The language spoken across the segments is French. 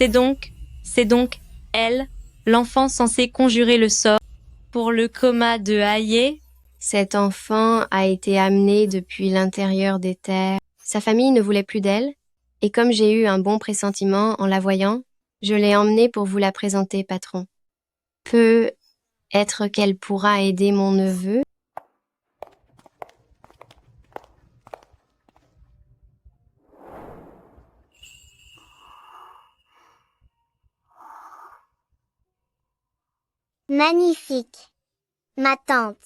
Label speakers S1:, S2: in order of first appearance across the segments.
S1: C'est donc elle, l'enfant censé conjurer le sort pour le coma de Aye.
S2: Cet enfant a été amené depuis l'intérieur des terres. Sa famille ne voulait plus d'elle, et comme j'ai eu un bon pressentiment en la voyant, je l'ai emmenée pour vous la présenter, patron. Peut-être qu'elle pourra aider mon neveu.
S3: Magnifique. Ma tante.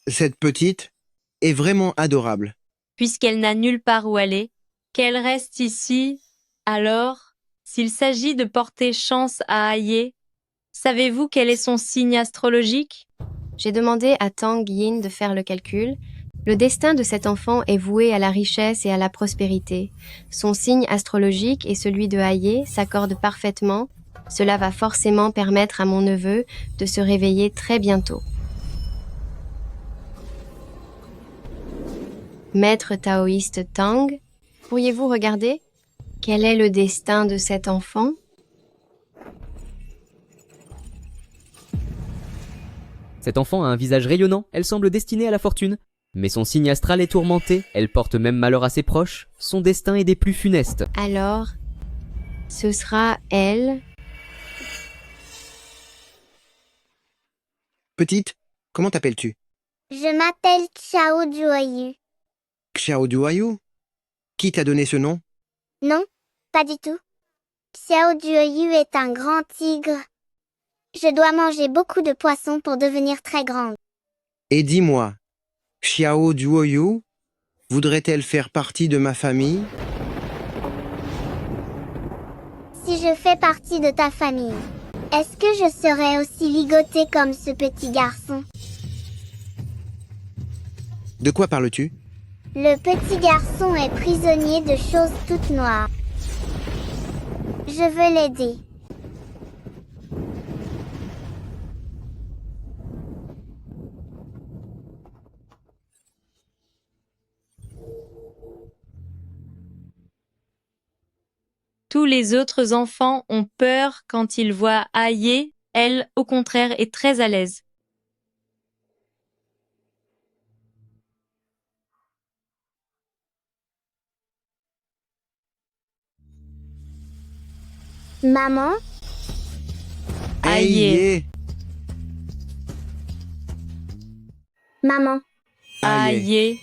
S4: Cette petite est vraiment adorable.
S1: Puisqu'elle n'a nulle part où aller, qu'elle reste ici. Alors, s'il s'agit de porter chance à Aye, savez-vous quel est son signe astrologique?
S2: J'ai demandé à Tang Yin de faire le calcul. Le destin de cet enfant est voué à la richesse et à la prospérité. Son signe astrologique et celui de Aye s'accordent parfaitement. Cela va forcément permettre à mon neveu de se réveiller très bientôt. Maître taoïste Tang, pourriez-vous regarder? Quel est le destin de cet enfant?
S5: Cet enfant a un visage rayonnant, elle semble destinée à la fortune. Mais son signe astral est tourmenté, elle porte même malheur à ses proches, son destin est des plus funestes.
S2: Alors, ce sera elle.
S4: Petite, comment t'appelles-tu?
S3: Je m'appelle Xiao Juoyu.
S4: Xiao Duayu? Qui t'a donné ce nom?
S3: Non, pas du tout. Xiao Juoyu est un grand tigre. Je dois manger beaucoup de poissons pour devenir très grande.
S4: Et dis-moi, Xiao Duoyu voudrait-elle faire partie de ma famille?
S3: Si je fais partie de ta famille, est-ce que je serai aussi ligotée comme ce petit garçon?
S4: De quoi parles-tu?
S3: Le petit garçon est prisonnier de choses toutes noires. Je veux l'aider.
S1: Tous les autres enfants ont peur quand ils voient Aye. Elle, au contraire, est très à l'aise.
S3: Maman,
S1: Aye.
S3: maman,
S1: Aye.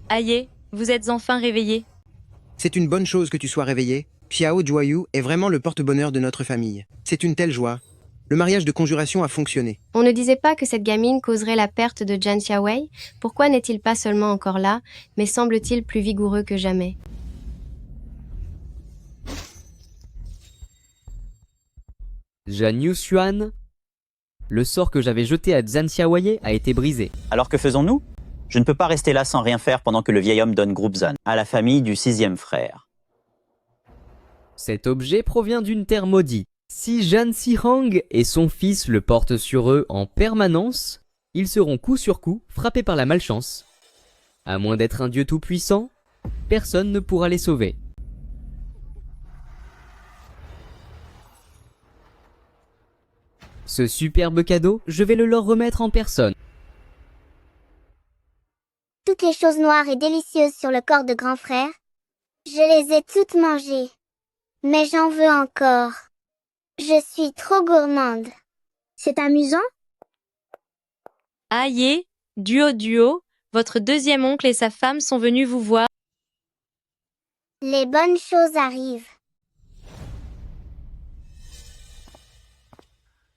S1: Aye, vous êtes enfin réveillée.
S4: C'est une bonne chose que tu sois réveillée. Xiao Duayu est vraiment le porte-bonheur de notre famille. C'est une telle joie. Le mariage de conjuration a fonctionné.
S2: On ne disait pas que cette gamine causerait la perte de Jian Xiaowei? Pourquoi n'est-il pas seulement encore là, mais semble-t-il plus vigoureux que jamais?
S5: Zhan Yuxuan, le sort que j'avais jeté à Zhan Xiaoye a été brisé.
S6: Alors que faisons-nous? Je ne peux pas rester là sans rien faire pendant que le vieil homme donne groupe Zan à la famille du 6e frère.
S5: Cet objet provient d'une terre maudite. Si Zhan Sihang et son fils le portent sur eux en permanence, ils seront coup sur coup frappés par la malchance. À moins d'être un dieu tout-puissant, personne ne pourra les sauver. Ce superbe cadeau, je vais le leur remettre en personne.
S3: toutes les choses noires et délicieuses sur le corps de grand frère, je les ai toutes mangées. Mais j'en veux encore. Je suis trop gourmande. C'est amusant?
S1: Aye, duo, votre deuxième oncle et sa femme sont venus vous voir.
S3: Les bonnes choses arrivent.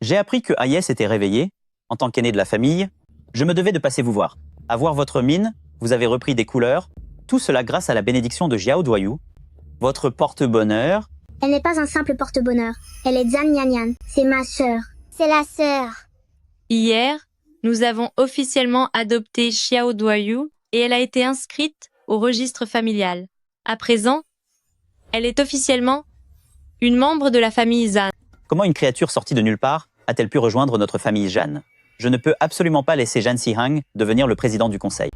S6: J'ai appris que Aye s'était réveillé. En tant qu'aîné de la famille, je me devais de passer vous voir. À voir votre mine, vous avez repris des couleurs. Tout cela grâce à la bénédiction de Xiao Duoyu. Votre porte-bonheur.
S3: Elle n'est pas un simple porte-bonheur. Elle est Zhan Yanyan. C'est ma sœur. C'est la sœur.
S1: Hier, nous avons officiellement adopté Xiao Duoyu et elle a été inscrite au registre familial. À présent, elle est officiellement une membre de la famille Zhan.
S6: Comment une créature sortie de nulle part a-t-elle pu rejoindre notre famille Zhan? Je ne peux absolument pas laisser Zhan Sihang devenir le président du conseil.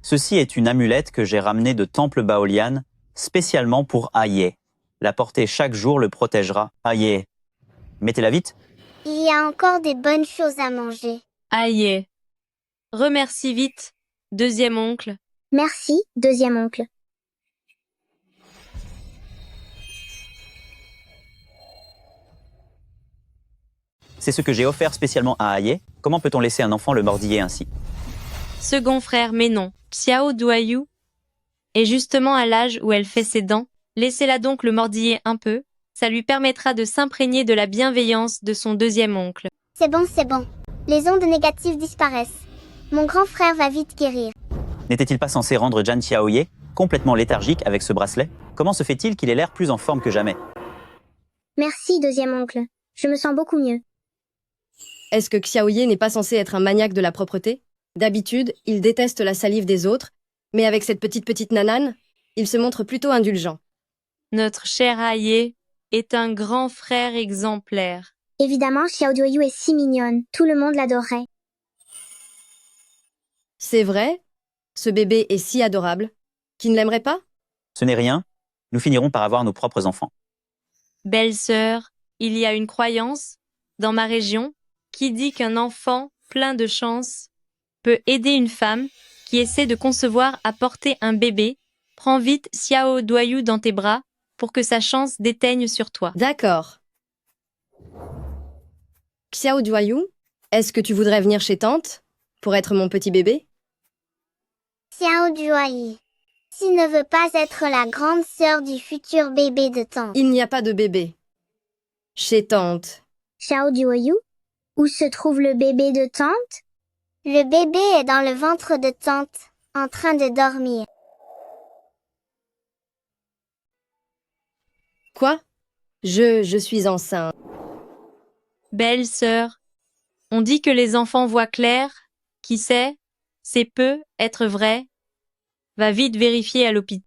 S6: Ceci est une amulette que j'ai ramenée de Temple Baolian. spécialement pour Aye. La porter chaque jour le protégera. Aye. Mettez-la vite.
S3: Il y a encore des bonnes choses à manger.
S1: Aïe. Remercie vite, deuxième oncle.
S3: Merci, deuxième oncle.
S6: C'est ce que j'ai offert spécialement à Aye. Comment peut-on laisser un enfant le mordiller ainsi?
S1: Second frère, mais non. Xiao Duayu est justement à l'âge où elle fait ses dents. Laissez-la donc le mordiller un peu. Ça lui permettra de s'imprégner de la bienveillance de son deuxième oncle.
S3: C'est bon, c'est bon. Les ondes négatives disparaissent. Mon grand frère va vite guérir.
S6: N'était-il pas censé rendre Zhan Xiaoye complètement léthargique avec ce bracelet? Comment se fait-il qu'il ait l'air plus en forme que jamais?
S3: Merci, deuxième oncle. Je me sens beaucoup mieux.
S7: Est-ce que Xiaoye n'est pas censé être un maniaque de la propreté? D'habitude, il déteste la salive des autres, mais avec cette petite nanane, il se montre plutôt indulgent.
S1: Notre cher Aïe est un grand frère exemplaire.
S3: Évidemment, Xiao Duoyu est si mignonne. Tout le monde l'adorerait.
S7: C'est vrai? Ce bébé est si adorable. Qui ne l'aimerait pas?
S6: Ce n'est rien. Nous finirons par avoir nos propres enfants.
S1: Belle-sœur, il y a une croyance, dans ma région, qui dit qu'un enfant plein de chance peut aider une femme qui essaie de concevoir à porter un bébé. Prends vite Xiao Duoyu dans tes bras pour que sa chance déteigne sur toi.
S7: D'accord. Xiao Duayu, est-ce que tu voudrais venir chez tante pour être mon petit bébé?
S3: Xiao Duoyu. S'il ne veut pas être la grande sœur du futur bébé de tante.
S7: Il n'y a pas de bébé. Chez tante.
S3: Xiao Duoyu? Où se trouve le bébé de tante? Le bébé est dans le ventre de tante, en train de dormir.
S7: Quoi? Je suis enceinte.
S1: Belle-sœur, on dit que les enfants voient clair. Qui sait? C'est peut être vrai. Va vite vérifier à l'hôpital.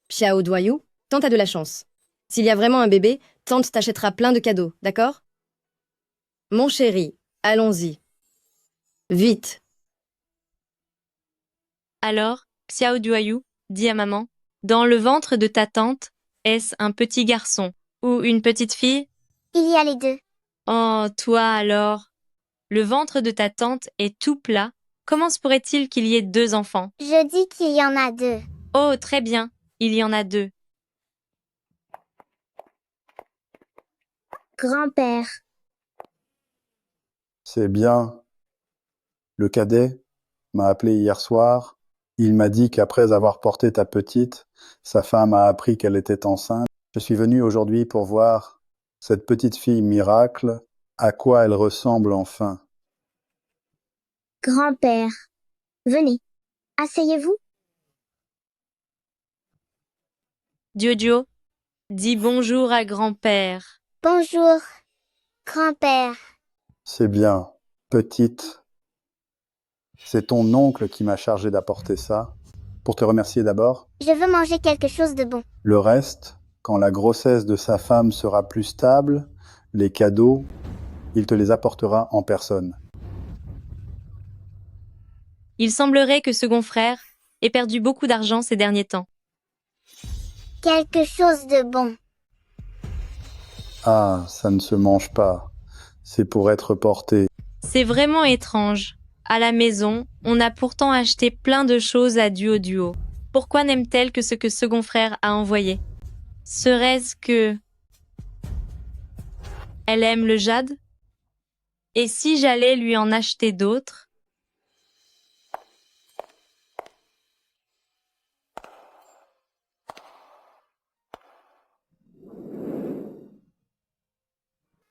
S7: Xiao Duayu, tante a de la chance. S'il y a vraiment un bébé, tante t'achètera plein de cadeaux, d'accord? Mon chéri, allons-y. Vite.
S1: Alors, Xiao Duoyu dit à maman, dans le ventre de ta tante, est-ce un petit garçon ou une petite fille?
S3: Il y a les deux.
S1: Oh, toi alors. Le ventre de ta tante est tout plat. Comment se pourrait-il qu'il y ait deux enfants?
S3: Je dis qu'il y en a deux.
S1: Oh, très bien. Il y en a deux.
S3: Grand-père.
S8: C'est bien. Le cadet m'a appelé hier soir. Il m'a dit qu'après avoir porté ta petite, sa femme a appris qu'elle était enceinte. Je suis venu aujourd'hui pour voir cette petite fille miracle, à quoi elle ressemble enfin.
S3: Grand-père. Venez. Asseyez-vous.
S1: Jojo, dis bonjour à grand-père.
S3: Bonjour. Grand-père.
S8: C'est bien. Petite. C'est ton oncle qui m'a chargé d'apporter ça. Pour te remercier d'abord.
S3: Je veux manger quelque chose de bon.
S8: Le reste, quand la grossesse de sa femme sera plus stable, les cadeaux, il te les apportera en personne.
S1: Il semblerait que second frère ait perdu beaucoup d'argent ces derniers temps.
S3: Quelque chose de bon.
S8: Ah, ça ne se mange pas. C'est pour être porté.
S1: C'est vraiment étrange. À la maison, on a pourtant acheté plein de choses à Duo. Pourquoi n'aime-t-elle que ce que second frère a envoyé? Serait-ce que... elle aime le jade? Et si j'allais lui en acheter d'autres?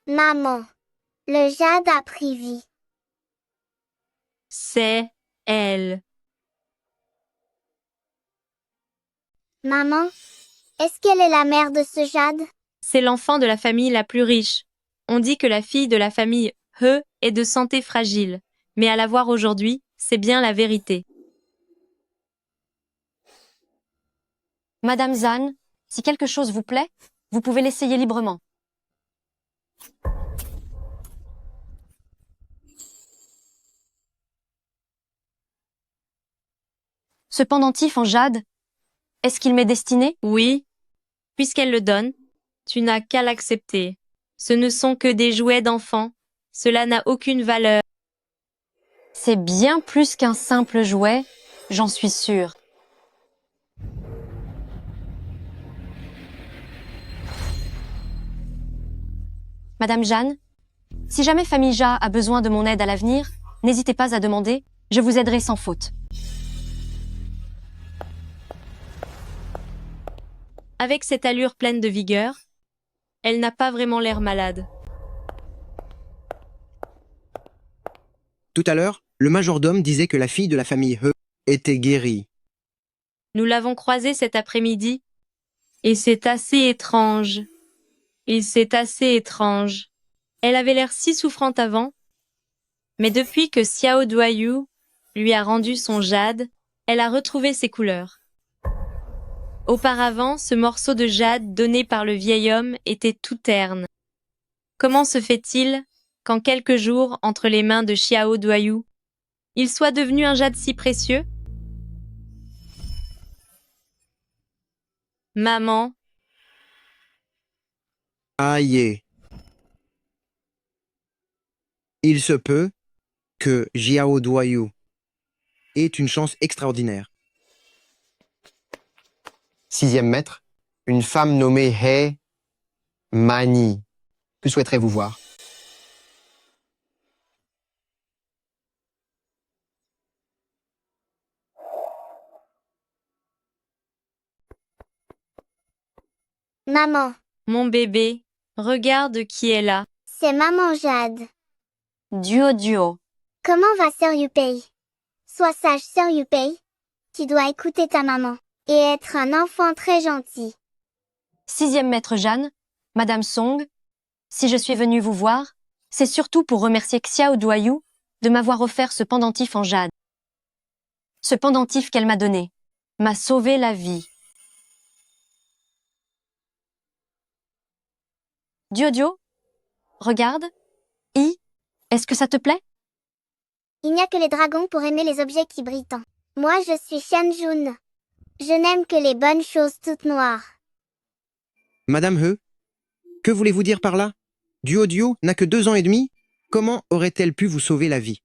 S3: Maman. Le jade a pris vie.
S1: C'est elle.
S3: Maman. Est-ce qu'elle est la mère de ce jade?
S1: C'est l'enfant de la famille la plus riche. On dit que la fille de la famille He est de santé fragile. Mais à la voir aujourd'hui, c'est bien la vérité.
S9: Madame Zhan, si quelque chose vous plaît, vous pouvez l'essayer librement. Ce pendentif en jade, est-ce qu'il m'est destiné?
S1: Oui, puisqu'elle le donne, tu n'as qu'à l'accepter. Ce ne sont que des jouets d'enfants. Cela n'a aucune valeur.
S9: C'est bien plus qu'un simple jouet, j'en suis sûre. Madame Jeanne, si jamais Famille Ja a besoin de mon aide à l'avenir, n'hésitez pas à demander, je vous aiderai sans faute.
S1: Avec cette allure pleine de vigueur, elle n'a pas vraiment l'air malade.
S4: Tout à l'heure, le majordome disait que la fille de la famille He était guérie.
S1: Nous l'avons croisée cet après-midi, et c'est assez étrange. C'est assez étrange. Elle avait l'air si souffrante avant, mais depuis que Xiao Duayu lui a rendu son jade, elle a retrouvé ses couleurs. Auparavant, ce morceau de jade donné par le vieil homme était tout terne. Comment se fait-il qu'en quelques jours, entre les mains de Xiao Duayu, il soit devenu un jade si précieux? Maman,
S4: Aïe. Il se peut que Jiao Duayu ait une chance extraordinaire.
S10: 6e maître, une femme nommée He Mani. Que souhaiterez-vous voir?
S3: Maman,
S1: mon bébé, regarde qui est là.
S3: c'est maman Jade.
S9: Duo.
S3: Comment va Sœur Yupei? Sois sage, Sœur Yupei. Tu dois écouter ta maman et être un enfant très gentil.
S9: 6e maître Jeanne, Madame Song, si je suis venue vous voir, c'est surtout pour remercier Xiao Duayu de m'avoir offert ce pendentif en jade. Ce pendentif qu'elle m'a donné m'a sauvé la vie. Duo, regarde. Est-ce que ça te plaît?
S3: Il n'y a que les dragons pour aimer les objets qui brillent tant. Moi je suis Xianjun. Je n'aime que les bonnes choses toutes noires.
S4: Madame He, que voulez-vous dire par là? Duo n'a que 2 ans et demi? Comment aurait-elle pu vous sauver la vie?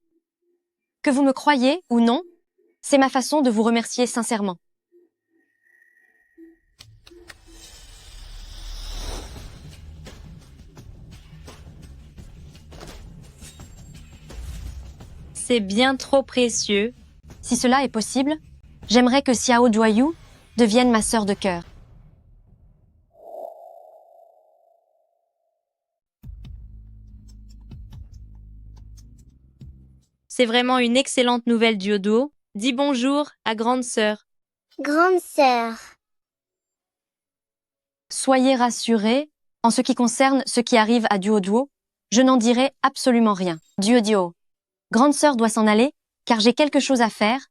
S9: Que vous me croyez ou non, c'est ma façon de vous remercier sincèrement.
S1: C'est bien trop précieux.
S9: Si cela est possible, j'aimerais que Xiao Duayu devienne ma sœur de cœur.
S1: C'est vraiment une excellente nouvelle, Duo. Dis bonjour à grande sœur.
S3: Grande sœur.
S9: Soyez rassurés, en ce qui concerne ce qui arrive à Duo, je n'en dirai absolument rien. Duo. Grande sœur doit s'en aller, car j'ai quelque chose à faire.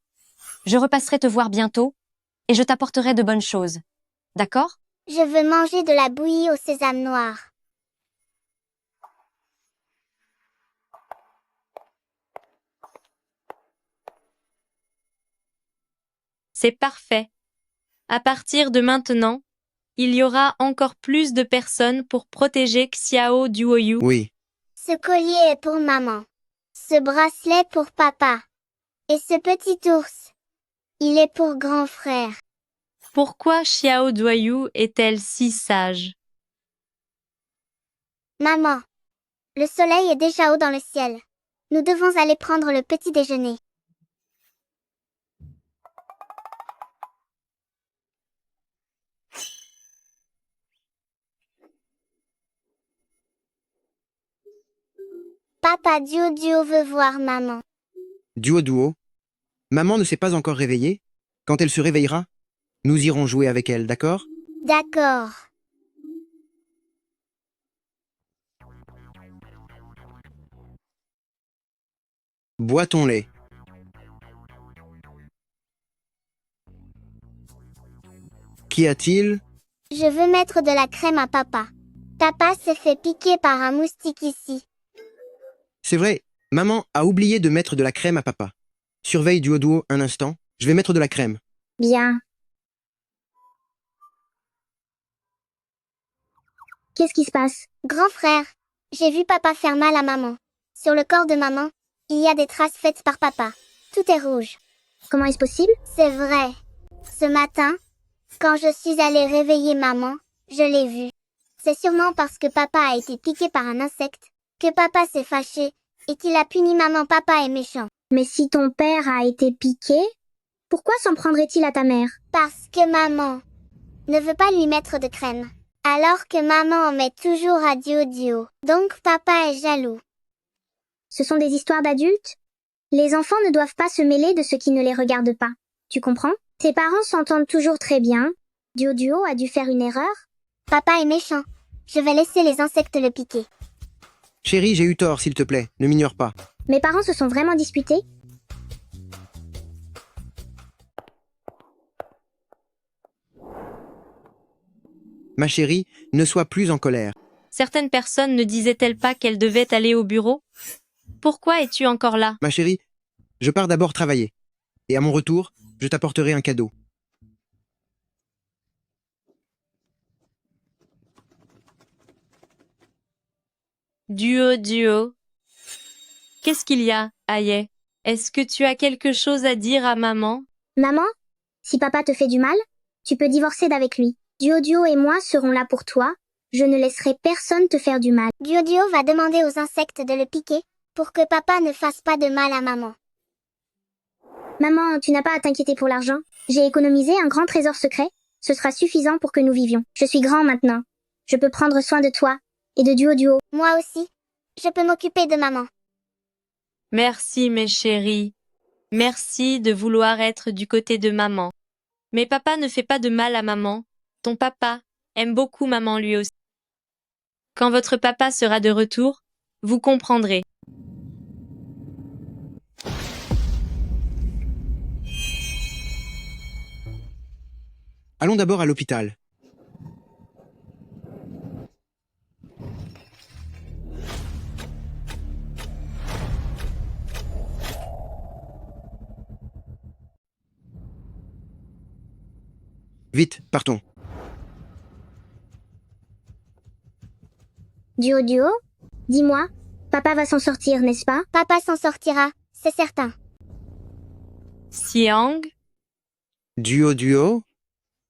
S9: Je repasserai te voir bientôt, et je t'apporterai de bonnes choses. D'accord?
S3: Je veux manger de la bouillie au sésame noir.
S1: C'est parfait. À partir de maintenant, il y aura encore plus de personnes pour protéger Xiao Duoyu.
S4: Oui.
S3: Ce collier est pour maman. Ce bracelet pour papa. Et ce petit ours, il est pour grand frère.
S1: Pourquoi Xiao Duoyu est-elle si sage?
S3: Maman, le soleil est déjà haut dans le ciel. Nous devons aller prendre le petit déjeuner. Papa Duo veut voir maman.
S4: Duo, maman ne s'est pas encore réveillée. Quand elle se réveillera, nous irons jouer avec elle, d'accord?
S3: D'accord.
S4: Bois ton lait. Qu'y a-t-il?
S3: Je veux mettre de la crème à papa. Papa s'est fait piquer par un moustique ici.
S4: C'est vrai, maman a oublié de mettre de la crème à papa. Surveille Duo un instant, je vais mettre de la crème.
S3: Bien. Qu'est-ce qui se passe? Grand frère, j'ai vu papa faire mal à maman. Sur le corps de maman, il y a des traces faites par papa. Tout est rouge. Comment est-ce possible? C'est vrai. Ce matin, quand je suis allée réveiller maman, je l'ai vu. C'est sûrement parce que papa a été piqué par un insecte, que papa s'est fâché, et qu'il a puni maman. Papa est méchant. Mais si ton père a été piqué, pourquoi s'en prendrait-il à ta mère? Parce que maman ne veut pas lui mettre de crème. Alors que maman en met toujours à Duo. Donc papa est jaloux. Ce sont des histoires d'adultes? Les enfants ne doivent pas se mêler de ce qui ne les regarde pas. Tu comprends? Tes parents s'entendent toujours très bien. Duo a dû faire une erreur. Papa est méchant. Je vais laisser les insectes le piquer.
S4: Chérie, j'ai eu tort, s'il te plaît. Ne m'ignore pas.
S3: Mes parents se sont vraiment disputés?
S4: Ma chérie, ne sois plus en colère.
S1: Certaines personnes ne disaient-elles pas qu'elles devaient aller au bureau? Pourquoi es-tu encore là?
S4: Ma chérie, je pars d'abord travailler. Et à mon retour, je t'apporterai un cadeau.
S1: Duo. Qu'est-ce qu'il y a, Aye? Est-ce que tu as quelque chose à dire à maman?
S3: Maman, si papa te fait du mal, tu peux divorcer d'avec lui. Duo et moi serons là pour toi. Je ne laisserai personne te faire du mal. Duo va demander aux insectes de le piquer pour que papa ne fasse pas de mal à maman. Maman, tu n'as pas à t'inquiéter pour l'argent. J'ai économisé un grand trésor secret. Ce sera suffisant pour que nous vivions. Je suis grand maintenant. Je peux prendre soin de toi et de Duo. Moi aussi. Je peux m'occuper de maman.
S1: Merci, mes chéris. Merci de vouloir être du côté de maman. Mais papa ne fait pas de mal à maman. Ton papa aime beaucoup maman lui aussi. Quand votre papa sera de retour, vous comprendrez.
S4: Allons d'abord à l'hôpital. Vite, partons.
S3: Duo, dis-moi, papa va s'en sortir, n'est-ce pas? Papa s'en sortira, c'est certain.
S1: Siang,
S4: Duo,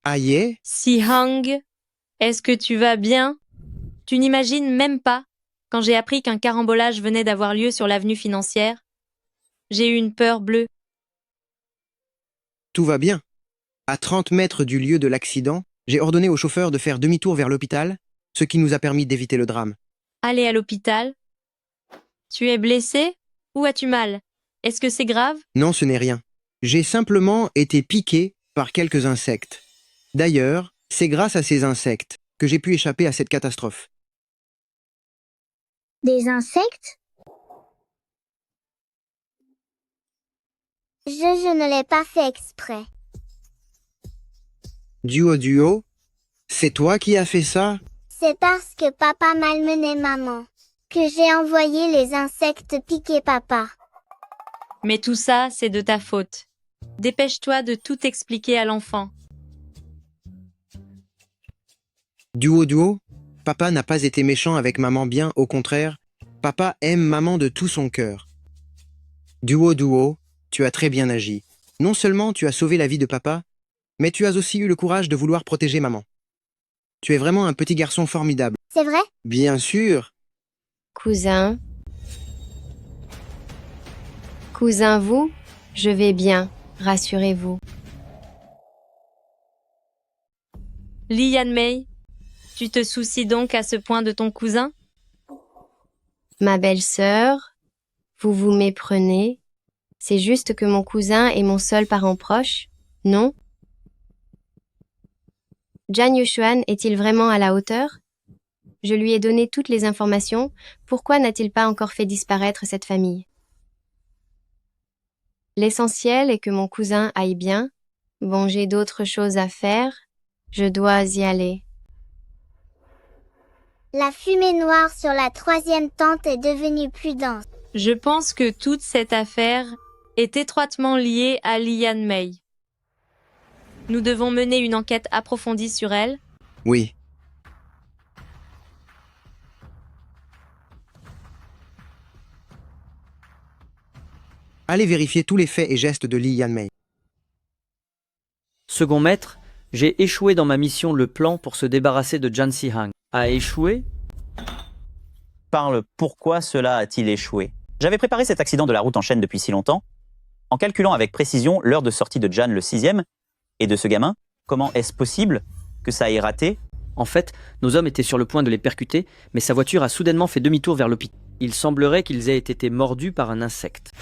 S4: Aye,
S1: Sihang, est-ce que tu vas bien? Tu n'imagines même pas, quand j'ai appris qu'un carambolage venait d'avoir lieu sur l'avenue financière, j'ai eu une peur bleue.
S4: tout va bien. À 30 mètres du lieu de l'accident, j'ai ordonné au chauffeur de faire demi-tour vers l'hôpital, ce qui nous a permis d'éviter le drame.
S1: Aller à l'hôpital? Tu es blessé? Ou as-tu mal? Est-ce que c'est grave?
S4: Non, ce n'est rien. J'ai simplement été piqué par quelques insectes. D'ailleurs, c'est grâce à ces insectes que j'ai pu échapper à cette catastrophe.
S3: Des insectes? Je ne l'ai pas fait exprès.
S4: Duo, c'est toi qui as fait ça?
S3: C'est parce que papa malmenait maman que j'ai envoyé les insectes piquer papa.
S1: Mais tout ça, c'est de ta faute. Dépêche-toi de tout expliquer à l'enfant.
S4: Duo, papa n'a pas été méchant avec maman, bien au contraire. Papa aime maman de tout son cœur. Duo, tu as très bien agi. Non seulement tu as sauvé la vie de papa, mais tu as aussi eu le courage de vouloir protéger maman. Tu es vraiment un petit garçon formidable.
S3: C'est vrai?
S4: Bien sûr.
S2: Cousin, vous, je vais bien, rassurez-vous.
S1: Li Yanmei, tu te soucies donc à ce point de ton cousin?
S2: Ma belle-sœur, vous vous méprenez. C'est juste que mon cousin est mon seul parent proche, non? Jan Yushuan est-il vraiment à la hauteur? Je lui ai donné toutes les informations, pourquoi n'a-t-il pas encore fait disparaître cette famille? L'essentiel est que mon cousin aille bien. Bon, j'ai d'autres choses à faire, je dois y aller.
S3: La fumée noire sur la 3e tente est devenue plus dense.
S1: Je pense que toute cette affaire est étroitement liée à Li Yanmei. Nous devons mener une enquête approfondie sur elle.
S4: Oui. Allez vérifier tous les faits et gestes de Li Yanmei.
S11: Second maître, j'ai échoué dans ma mission le plan pour se débarrasser de Jan Si-hang. A échoué?
S6: Parle, pourquoi cela a-t-il échoué? J'avais préparé cet accident de la route en chaîne depuis si longtemps. En calculant avec précision l'heure de sortie de Jan le 6e et de ce gamin, comment est-ce possible que ça ait raté?
S11: En fait, nos hommes étaient sur le point de les percuter, mais sa voiture a soudainement fait demi-tour vers l'hôpital. Il semblerait qu'ils aient été mordus par un insecte.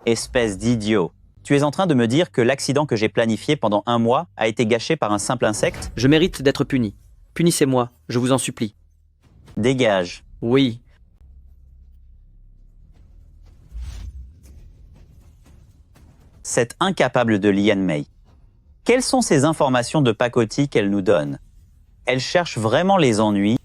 S6: Espèce d'idiot. Tu es en train de me dire que l'accident que j'ai planifié pendant 1 mois a été gâché par un simple insecte?
S11: Je mérite d'être puni. Punissez-moi, je vous en supplie.
S6: Dégage.
S11: Oui.
S6: Cette incapable de Li Yanmei. Quelles sont ces informations de pacotille qu'elle nous donne? Elle cherche vraiment les ennuis.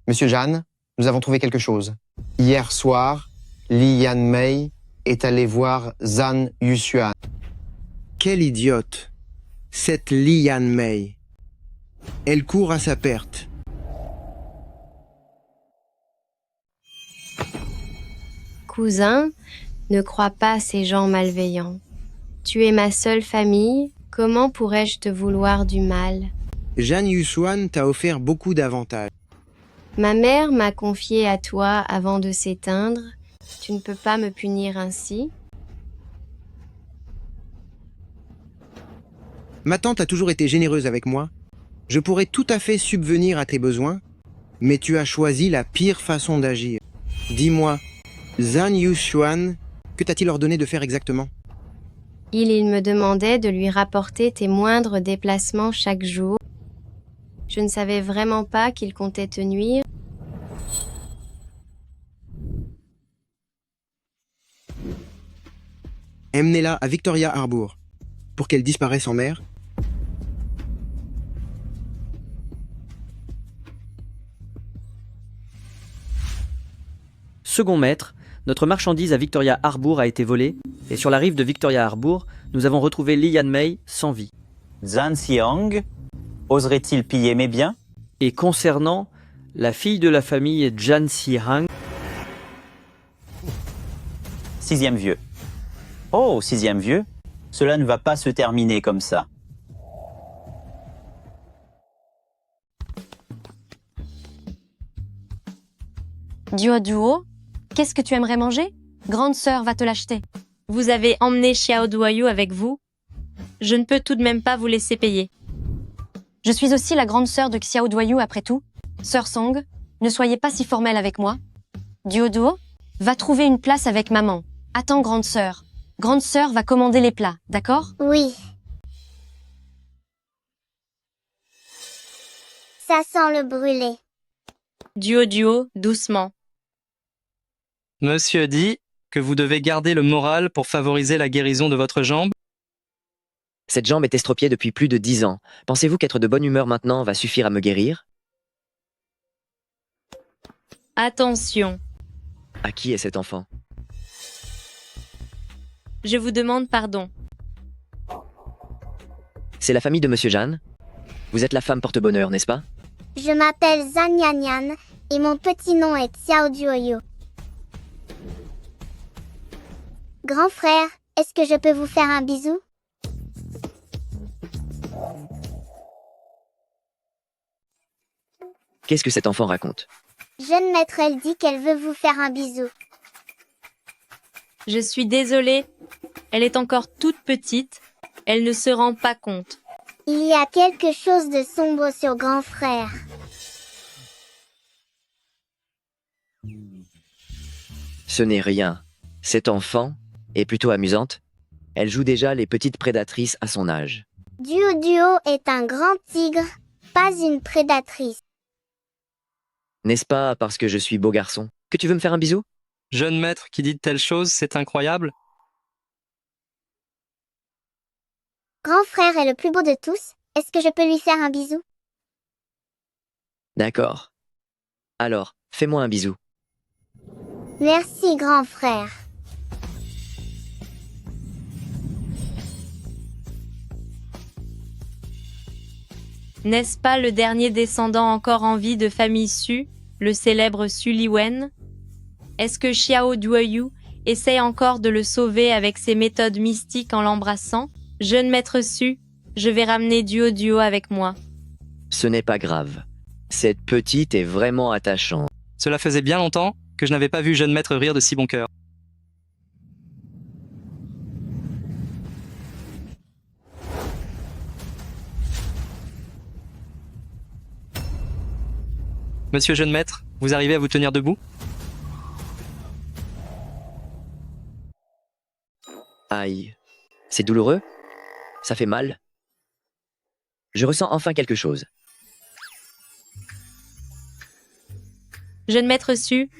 S10: Monsieur Jan, nous avons trouvé quelque chose. Hier soir, Li Yanmei est allé voir Zhan Yuxuan.
S4: Quelle idiote! Cette Li Yanmei. Elle court à sa perte.
S2: Cousin, ne crois pas à ces gens malveillants. Tu es ma seule famille, comment pourrais-je te vouloir du mal?
S4: Zhan Yuxuan t'a offert beaucoup d'avantages.
S2: Ma mère m'a confié à toi avant de s'éteindre. Tu ne peux pas me punir ainsi.
S4: Ma tante a toujours été généreuse avec moi. Je pourrais tout à fait subvenir à tes besoins, mais tu as choisi la pire façon d'agir. Dis-moi, Zhan Yuxuan, que t'a-t-il ordonné de faire exactement?
S2: Il me demandait de lui rapporter tes moindres déplacements chaque jour. Je ne savais vraiment pas qu'il comptait te nuire.
S4: Emmenez-la à Victoria Harbour, pour qu'elle disparaisse en mer.
S11: Second maître, notre marchandise à Victoria Harbour a été volée, et sur la rive de Victoria Harbour, nous avons retrouvé Li Yanmei sans vie.
S6: Zhan Si-hang oserait-il piller mes biens?
S11: Et concernant la fille de la famille Jan Si-hang,
S6: 6e vieux. Oh, 6e vieux, cela ne va pas se terminer comme ça.
S9: Duo, qu'est-ce que tu aimerais manger? Grande sœur va te l'acheter.
S1: Vous avez emmené Xiao Duoyu avec vous? Je ne peux tout de même pas vous laisser payer.
S9: Je suis aussi la grande sœur de Xiao Duoyu après tout. Sœur Song, ne soyez pas si formelle avec moi. Duo, va trouver une place avec maman. Attends, grande sœur. Grande sœur va commander les plats, d'accord?
S3: Oui. Ça sent le brûlé.
S1: Duo, doucement.
S12: Monsieur dit que vous devez garder le moral pour favoriser la guérison de votre jambe.
S13: Cette jambe est estropiée depuis plus de 10 ans. Pensez-vous qu'être de bonne humeur maintenant va suffire à me guérir?
S1: Attention,
S13: À qui est cet enfant?
S1: je vous demande pardon.
S13: C'est la famille de Monsieur Jan? Vous êtes la femme porte-bonheur, n'est-ce pas?
S3: Je m'appelle Zhan Yanyan et mon petit nom est Xiao Duoyu. Grand frère, est-ce que je peux vous faire un bisou?
S13: Qu'est-ce que cet enfant raconte?
S3: Jeune maître, elle dit qu'elle veut vous faire un bisou.
S1: Je suis désolée, elle est encore toute petite, elle ne se rend pas compte.
S3: Il y a quelque chose de sombre sur grand frère.
S13: Ce n'est rien. Cette enfant est plutôt amusante. Elle joue déjà les petites prédatrices à son âge.
S3: Duo est un grand tigre, pas une prédatrice.
S13: N'est-ce pas parce que je suis beau garçon que tu veux me faire un bisou?
S12: Jeune maître qui dit de telles choses, c'est incroyable.
S3: Grand frère est le plus beau de tous, est-ce que je peux lui faire un bisou?
S13: D'accord. Alors, fais-moi un bisou.
S3: Merci grand frère.
S1: N'est-ce pas le dernier descendant encore en vie de famille Su, le célèbre Su Liwen? Est-ce que Xiao Duoyu essaye encore de le sauver avec ses méthodes mystiques en l'embrassant? Jeune maître Su, je vais ramener Duo avec moi.
S13: Ce n'est pas grave. Cette petite est vraiment attachante.
S12: Cela faisait bien longtemps que je n'avais pas vu jeune maître rire de si bon cœur. Monsieur jeune maître, vous arrivez à vous tenir debout?
S13: Aïe. C'est douloureux? Ça fait mal? Je ressens enfin quelque chose.
S1: Jeune maître Su,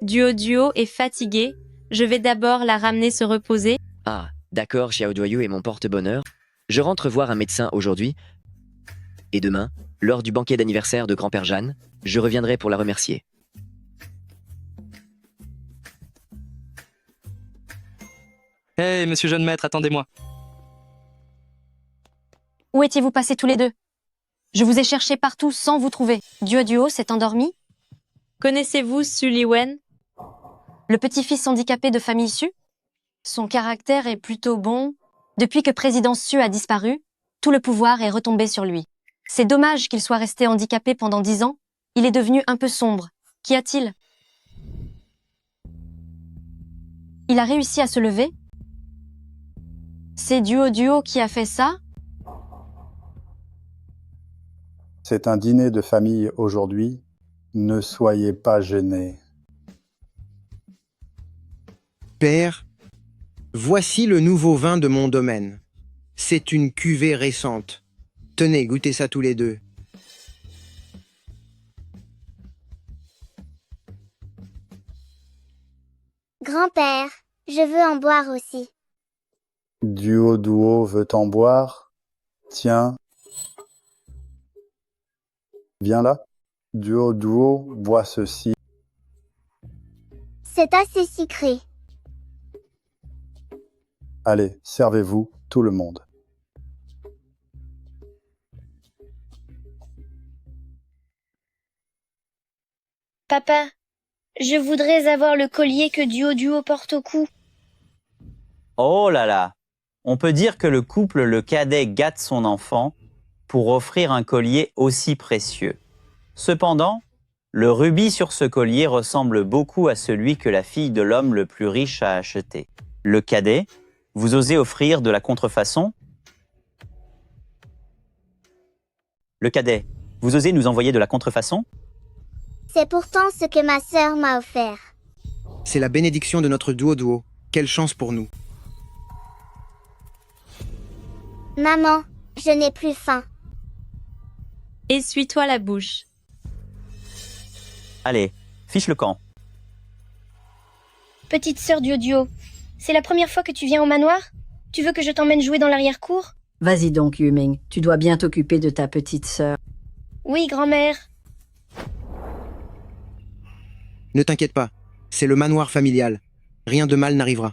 S1: Duo est fatigué. Je vais d'abord la ramener se reposer.
S13: Ah, d'accord, Xiao Duoyu est mon porte-bonheur. Je rentre voir un médecin aujourd'hui. Et demain, lors du banquet d'anniversaire de grand-père Jeanne, je reviendrai pour la remercier.
S12: Hé, monsieur jeune maître, attendez-moi.
S9: Où étiez-vous passés tous les deux? Je vous ai cherché partout sans vous trouver. Duo s'est endormi?
S1: Connaissez-vous Su Liwen?
S9: Le petit-fils handicapé de famille Su? Son caractère est plutôt bon. Depuis que président Su a disparu, tout le pouvoir est retombé sur lui. C'est dommage qu'il soit resté handicapé pendant 10 ans. Il est devenu un peu sombre. Qu'y a-t-il? Il a réussi à se lever? C'est Duo qui a fait ça?
S8: C'est un dîner de famille aujourd'hui. Ne soyez pas gênés.
S4: Père, voici le nouveau vin de mon domaine. C'est une cuvée récente. Tenez, goûtez ça tous les deux.
S3: Grand-père, je veux en boire aussi.
S8: Duo veut en boire. Tiens. Viens là. Duo bois ceci.
S3: C'est assez sucré.
S8: Allez, servez-vous, tout le monde.
S14: Papa, je voudrais avoir le collier que Duo porte au cou.
S6: Oh là là! On peut dire que le couple Le Cadet gâte son enfant pour offrir un collier aussi précieux. Cependant, le rubis sur ce collier ressemble beaucoup à celui que la fille de l'homme le plus riche a acheté. Le Cadet, vous osez offrir de la contrefaçon? Le Cadet, vous osez nous envoyer de la contrefaçon?
S3: C'est pourtant ce que ma sœur m'a offert.
S4: C'est la bénédiction de notre Duo. Quelle chance pour nous.
S3: Maman, je n'ai plus faim.
S1: Essuie-toi la bouche.
S6: Allez, fiche le camp.
S14: Petite sœur Duo, c'est la première fois que tu viens au manoir? Tu veux que je t'emmène jouer dans l'arrière-cour?
S15: Vas-y donc, Yuming, tu dois bien t'occuper de ta petite sœur.
S14: Oui, grand-mère.
S4: Ne t'inquiète pas, c'est le manoir familial. Rien de mal n'arrivera.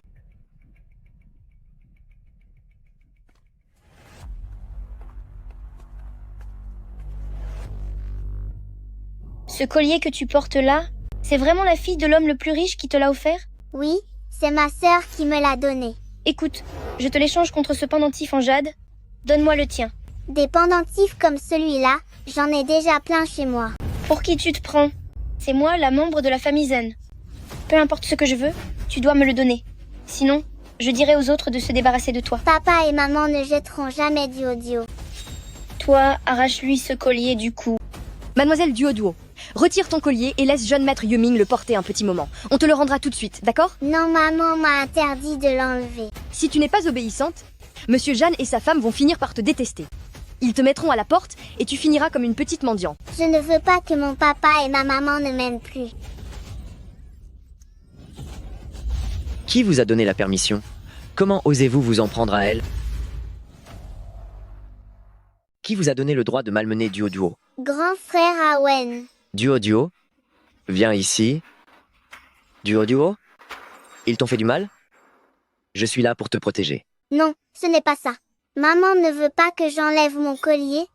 S14: Ce collier que tu portes là, c'est vraiment la fille de l'homme le plus riche qui te l'a offert?
S3: Oui, c'est ma sœur qui me l'a donné.
S14: Écoute, je te l'échange contre ce pendentif en jade. Donne-moi le tien.
S3: Des pendentifs comme celui-là, j'en ai déjà plein chez moi.
S14: Pour qui tu te prends? C'est moi, la membre de la famille Zen. Peu importe ce que je veux, tu dois me le donner. Sinon, je dirai aux autres de se débarrasser de toi.
S3: Papa et maman ne jetteront jamais Duo.
S14: Toi, arrache-lui ce collier du cou.
S7: Mademoiselle Duo, retire ton collier et laisse jeune maître Yuming le porter un petit moment. On te le rendra tout de suite, d'accord?
S3: Non, maman m'a interdit de l'enlever.
S7: Si tu n'es pas obéissante, Monsieur Jeanne et sa femme vont finir par te détester. Ils te mettront à la porte et tu finiras comme une petite mendiante.
S3: Je ne veux pas que mon papa et ma maman ne m'aiment plus.
S13: Qui vous a donné la permission? Comment osez-vous vous en prendre à elle? Qui vous a donné le droit de malmener Duo?
S3: Grand frère Awen.
S13: Duo, viens ici. Duo, ils t'ont fait du mal? Je suis là pour te protéger.
S3: Non, ce n'est pas ça. Maman ne veut pas que j'enlève mon collier.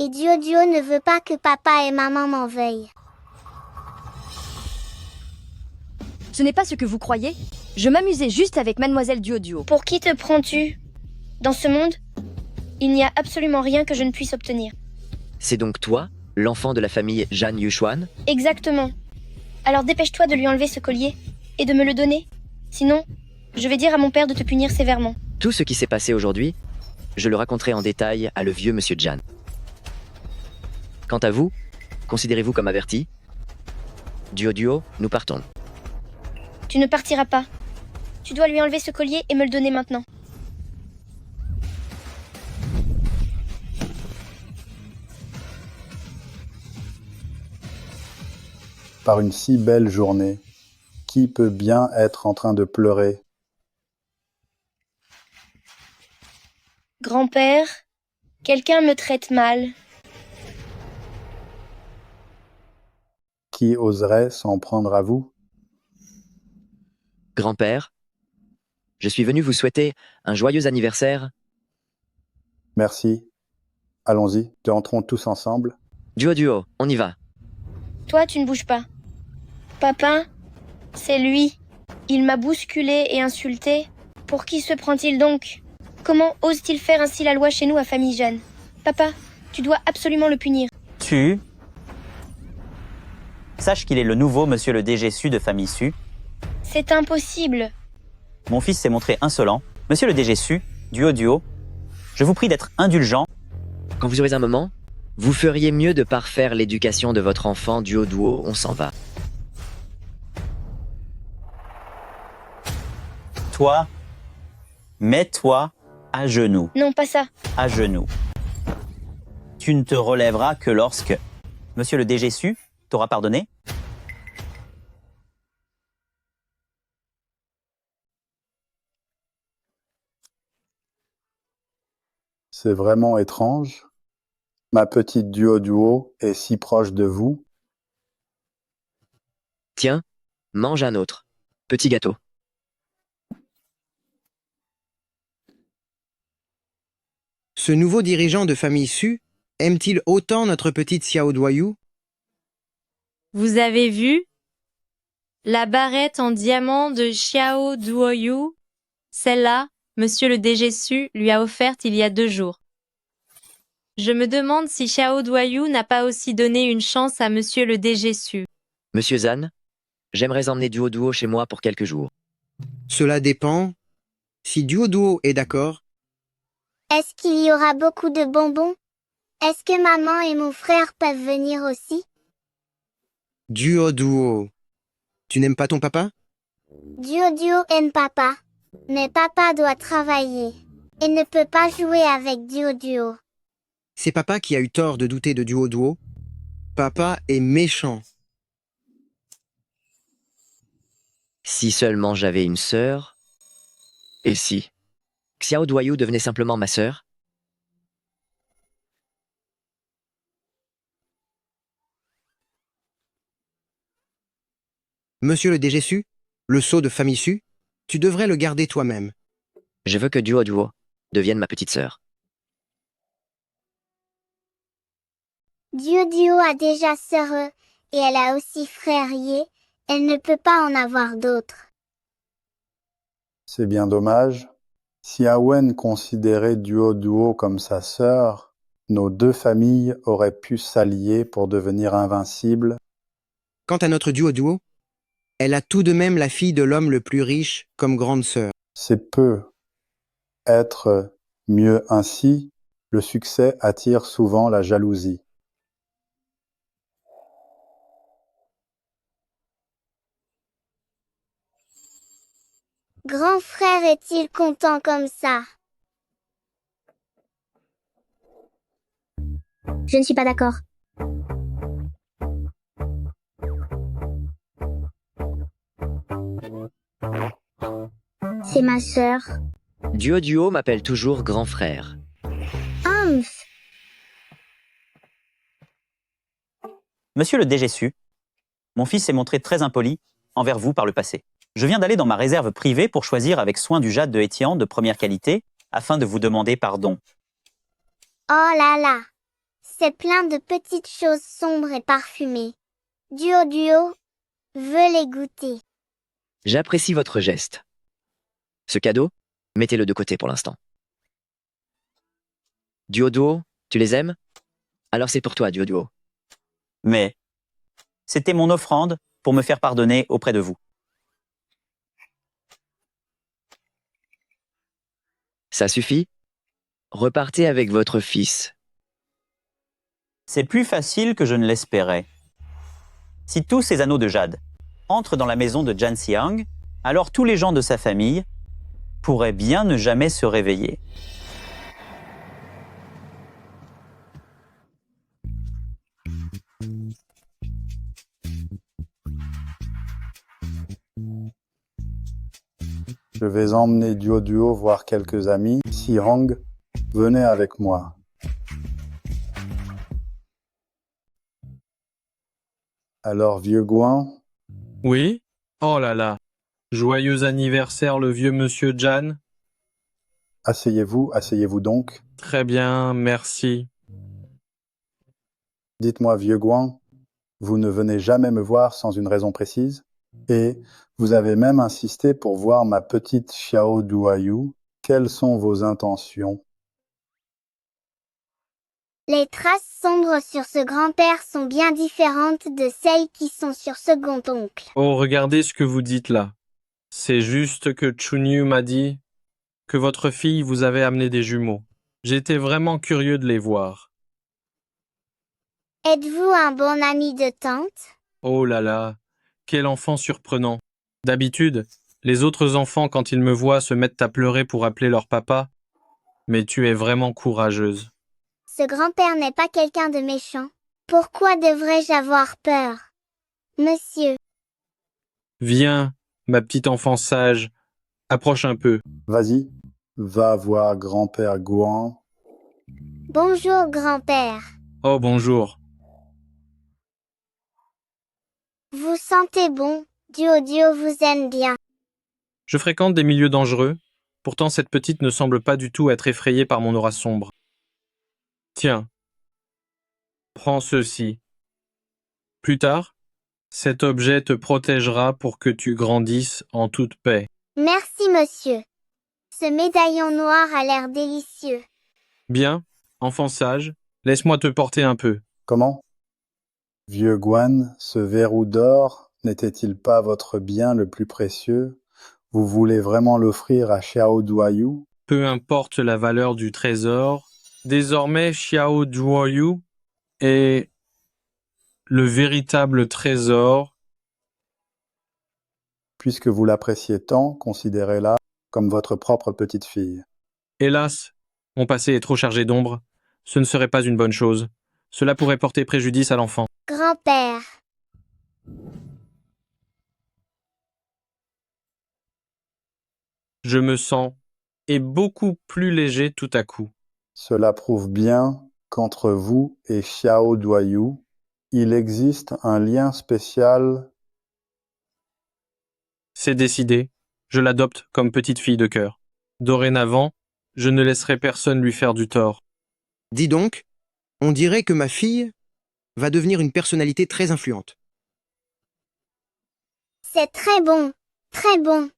S3: Et Duo ne veut pas que papa et maman m'en veuillent.
S16: Ce n'est pas ce que vous croyez. Je m'amusais juste avec Mademoiselle Duo.
S14: Pour qui te prends-tu? Dans ce monde, il n'y a absolument rien que je ne puisse obtenir.
S13: C'est donc toi, l'enfant de la famille Jeanne Yuxuan?
S14: Exactement. Alors dépêche-toi de lui enlever ce collier et de me le donner. Sinon, je vais dire à mon père de te punir sévèrement.
S13: Tout ce qui s'est passé aujourd'hui, je le raconterai en détail à le vieux monsieur Jan. Quant à vous, considérez-vous comme averti? Duo, nous partons.
S14: Tu ne partiras pas. Tu dois lui enlever ce collier et me le donner maintenant.
S8: Par une si belle journée, qui peut bien être en train de pleurer?
S14: Grand-père, quelqu'un me traite mal.
S8: Qui oserait s'en prendre à vous?
S13: Grand-père, je suis venu vous souhaiter un joyeux anniversaire.
S8: Merci. Allons-y, entrons tous ensemble.
S13: Duo, on y va.
S14: Toi, tu ne bouges pas. Papa, c'est lui. Il m'a bousculé et insulté. Pour qui se prend-il donc? Comment ose-t-il faire ainsi la loi chez nous à famille Jeanne? Papa, tu dois absolument le punir.
S6: Sache qu'il est le nouveau monsieur le DG Su de famille Su.
S14: C'est impossible.
S6: Mon fils s'est montré insolent. Monsieur le DG Su, Duo, je vous prie d'être indulgent.
S13: Quand vous aurez un moment, vous feriez mieux de parfaire l'éducation de votre enfant Duo, on s'en va.
S6: Toi, mets-toi à genoux.
S14: Non, pas ça.
S6: À genoux. Tu ne te relèveras que lorsque monsieur le DG Su t'aura pardonné.
S8: C'est vraiment étrange. Ma petite Duo est si proche de vous.
S13: Tiens, mange un autre. Petit gâteau.
S4: Ce nouveau dirigeant de famille Su aime-t-il autant notre petite Xiao Duoyu?
S1: Vous avez vu? La barrette en diamant de Xiao Duoyu, celle-là, monsieur le DG Su lui a offerte il y a 2 jours. Je me demande si Xiao Duoyu n'a pas aussi donné une chance à monsieur le DG Su.
S13: Monsieur Zan, j'aimerais emmener Duo chez moi pour quelques jours.
S4: Cela dépend. Si Duo est d'accord.
S3: Est-ce qu'il y aura beaucoup de bonbons? Est-ce que maman et mon frère peuvent venir aussi?
S4: Duo, tu n'aimes pas ton papa?
S3: Duo aime papa, mais papa doit travailler et ne peut pas jouer avec Duo.
S4: C'est papa qui a eu tort de douter de Duo. Papa est méchant.
S13: Si seulement j'avais une sœur. Et si Xiao Duoyu devenait simplement ma sœur?
S4: Monsieur le DG Su, le sceau de famille Su, tu devrais le garder toi-même.
S13: Je veux que Duo devienne ma petite sœur.
S3: Duo a déjà sœur et elle a aussi frère Ye. Elle ne peut pas en avoir d'autres.
S8: C'est bien dommage. Si Awen considérait Duo comme sa sœur, nos 2 familles auraient pu s'allier pour devenir invincibles.
S4: Quant à notre Duo, elle a tout de même la fille de l'homme le plus riche comme grande sœur.
S8: C'est peu. Être mieux ainsi, le succès attire souvent la jalousie.
S3: Grand frère est-il content comme ça? Je ne suis pas d'accord. C'est ma sœur.
S13: Duo m'appelle toujours grand frère.
S6: Monsieur le DG Su, mon fils s'est montré très impoli envers vous par le passé. Je viens d'aller dans ma réserve privée pour choisir avec soin du jade de Étian de première qualité afin de vous demander pardon.
S3: Oh là là! C'est plein de petites choses sombres et parfumées. Duo veut les goûter.
S13: J'apprécie votre geste. Ce cadeau, mettez-le de côté pour l'instant. Duo, tu les aimes? Alors c'est pour toi, Duo.
S6: Mais c'était mon offrande pour me faire pardonner auprès de vous.
S13: Ça suffit? Repartez avec votre fils.
S6: C'est plus facile que je ne l'espérais. Si tous ces anneaux de jade entrent dans la maison de Jan Siang, alors tous les gens de sa famille pourraient bien ne jamais se réveiller.
S8: Je vais emmener Duo voir quelques amis. Si Hong, venez avec moi. Alors, vieux Guan,
S17: Oui? Oh là là. Joyeux anniversaire, le vieux monsieur Jan.
S8: asseyez-vous donc.
S17: Très bien, merci.
S8: Dites-moi, vieux Guan, vous ne venez jamais me voir sans une raison précise? Et vous avez même insisté pour voir ma petite Xiao Duayu. Quelles sont vos intentions?
S3: Les traces sombres sur ce grand-père sont bien différentes de celles qui sont sur second oncle.
S17: Oh, regardez ce que vous dites là. C'est juste que Chunyu m'a dit que votre fille vous avait amené des jumeaux. J'étais vraiment curieux de les voir.
S3: Êtes-vous un bon ami de tante?
S17: Oh là là, quel enfant surprenant. D'habitude, les autres enfants, quand ils me voient, se mettent à pleurer pour appeler leur papa. Mais tu es vraiment courageuse.
S3: Ce grand-père n'est pas quelqu'un de méchant. Pourquoi devrais-je avoir peur? Monsieur.
S17: Viens, ma petite enfant sage, approche un peu.
S8: Vas-y, va voir grand-père Guan.
S3: Bonjour, grand-père.
S17: Oh, bonjour.
S3: Vous sentez bon, Duo vous aime bien.
S17: Je fréquente des milieux dangereux, pourtant cette petite ne semble pas du tout être effrayée par mon aura sombre. Tiens, prends ceci. Plus tard, cet objet te protégera pour que tu grandisses en toute paix.
S3: Merci, monsieur. Ce médaillon noir a l'air délicieux.
S17: Bien, enfant sage, laisse-moi te porter un peu.
S8: Comment? Vieux Guan, ce verrou d'or n'était-il pas votre bien le plus précieux? Vous voulez vraiment l'offrir à Xiao Duayu?
S17: Peu importe la valeur du trésor, désormais Xiao Duoyu est le véritable trésor.
S8: Puisque vous l'appréciez tant, considérez-la comme votre propre petite fille.
S17: Hélas, mon passé est trop chargé d'ombre. Ce ne serait pas une bonne chose. Cela pourrait porter préjudice à l'enfant.
S3: Grand-père.
S17: Je me sens beaucoup plus léger tout à coup.
S8: Cela prouve bien qu'entre vous et Xiao Duayu, il existe un lien spécial.
S17: C'est décidé. Je l'adopte comme petite fille de cœur. Dorénavant, je ne laisserai personne lui faire du tort.
S4: Dis donc, on dirait que ma fille va devenir une personnalité très influente.
S3: C'est très bon, très bon.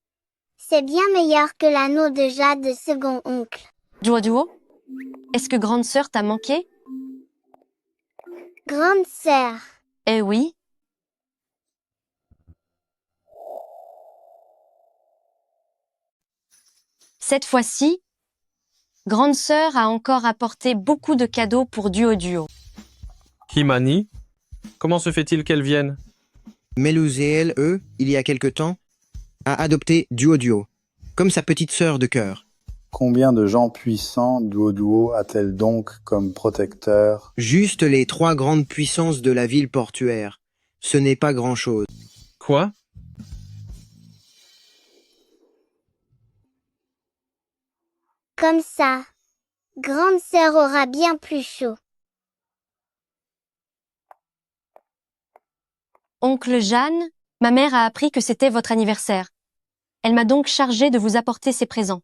S3: C'est bien meilleur que l'anneau de jade de second oncle.
S9: Duo, est-ce que grande sœur t'a manqué?
S3: Grande sœur.
S9: Eh oui. Cette fois-ci, grande sœur a encore apporté beaucoup de cadeaux pour Duo.
S17: Himani, comment se fait-il qu'elle vienne?
S4: Meluseel, il y a quelque temps, a adopté Duo, comme sa petite sœur de cœur.
S8: Combien de gens puissants Duo a-t-elle donc comme protecteur?
S4: Juste les 3 grandes puissances de la ville portuaire. Ce n'est pas grand-chose.
S17: Quoi?
S3: Comme ça, grande sœur aura bien plus chaud.
S9: Oncle Jeanne, ma mère a appris que c'était votre anniversaire. Elle m'a donc chargée de vous apporter ces présents.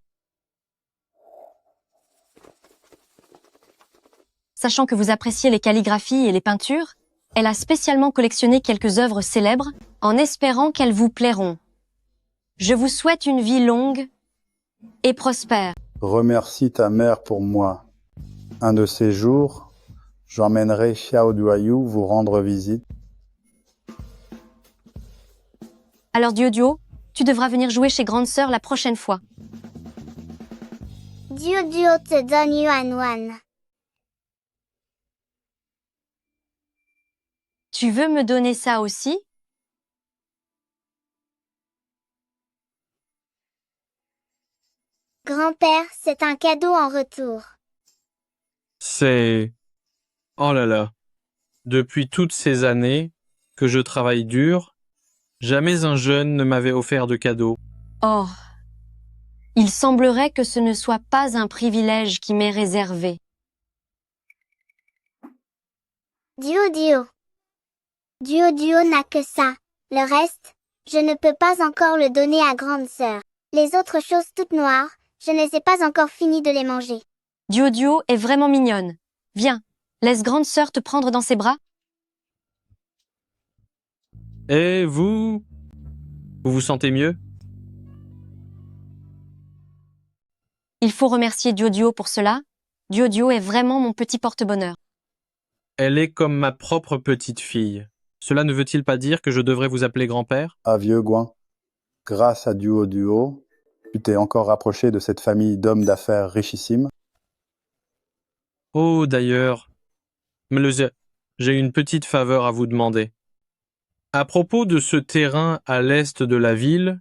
S9: Sachant que vous appréciez les calligraphies et les peintures, elle a spécialement collectionné quelques œuvres célèbres en espérant qu'elles vous plairont. Je vous souhaite une vie longue et prospère.
S8: Remercie ta mère pour moi. Un de ces jours, j'emmènerai Xiao Duoyu vous rendre visite.
S9: Alors Duo, tu devras venir jouer chez Grande Sœur la prochaine fois.
S3: Duo te donne Yuan.
S9: Tu veux me donner ça aussi?
S3: Grand-père, c'est un cadeau en retour.
S17: C'est... Oh là là. Depuis toutes ces années que je travaille dur, jamais un jeune ne m'avait offert de cadeau.
S9: Oh, il semblerait que ce ne soit pas un privilège qui m'est réservé.
S3: Duo. Duo n'a que ça. Le reste, je ne peux pas encore le donner à Grande Sœur. Les autres choses toutes noires, je ne les ai pas encore fini de les manger.
S9: Duo est vraiment mignonne. Viens, laisse Grande Sœur te prendre dans ses bras.
S17: Et vous? Vous vous sentez mieux?
S9: Il faut remercier Duo pour cela. Duo est vraiment mon petit porte-bonheur.
S17: Elle est comme ma propre petite fille. Cela ne veut-il pas dire que je devrais vous appeler grand-père?
S8: Ah vieux Gouin, grâce à Duo, tu t'es encore rapproché de cette famille d'hommes d'affaires richissimes.
S17: Oh, d'ailleurs, j'ai une petite faveur à vous demander. À propos de ce terrain à l'est de la ville,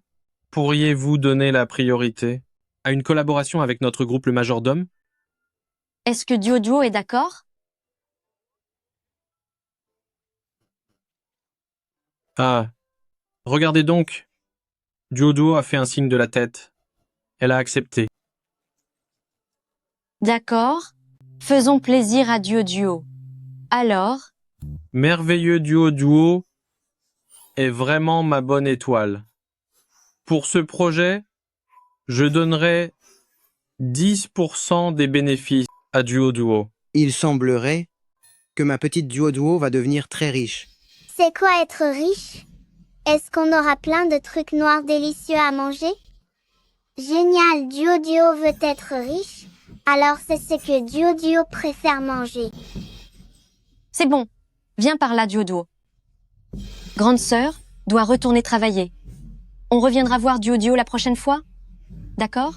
S17: pourriez-vous donner la priorité à une collaboration avec notre groupe Le Majordome?
S9: Est-ce que Duo est d'accord?
S17: Ah, regardez donc. Duo a fait un signe de la tête. Elle a accepté.
S9: D'accord. Faisons plaisir à Duo. Alors,
S17: Merveilleux Duo est vraiment ma bonne étoile. Pour ce projet, je donnerai 10% des bénéfices à Duo.
S4: Il semblerait que ma petite Duo va devenir très riche.
S3: C'est quoi être riche? Est-ce qu'on aura plein de trucs noirs délicieux à manger? Génial, Duo veut être riche, alors c'est ce que Duo préfère manger.
S9: c'est bon. Viens par là, Duo. Grande Sœur doit retourner travailler. On reviendra voir Duo la prochaine fois? D'accord?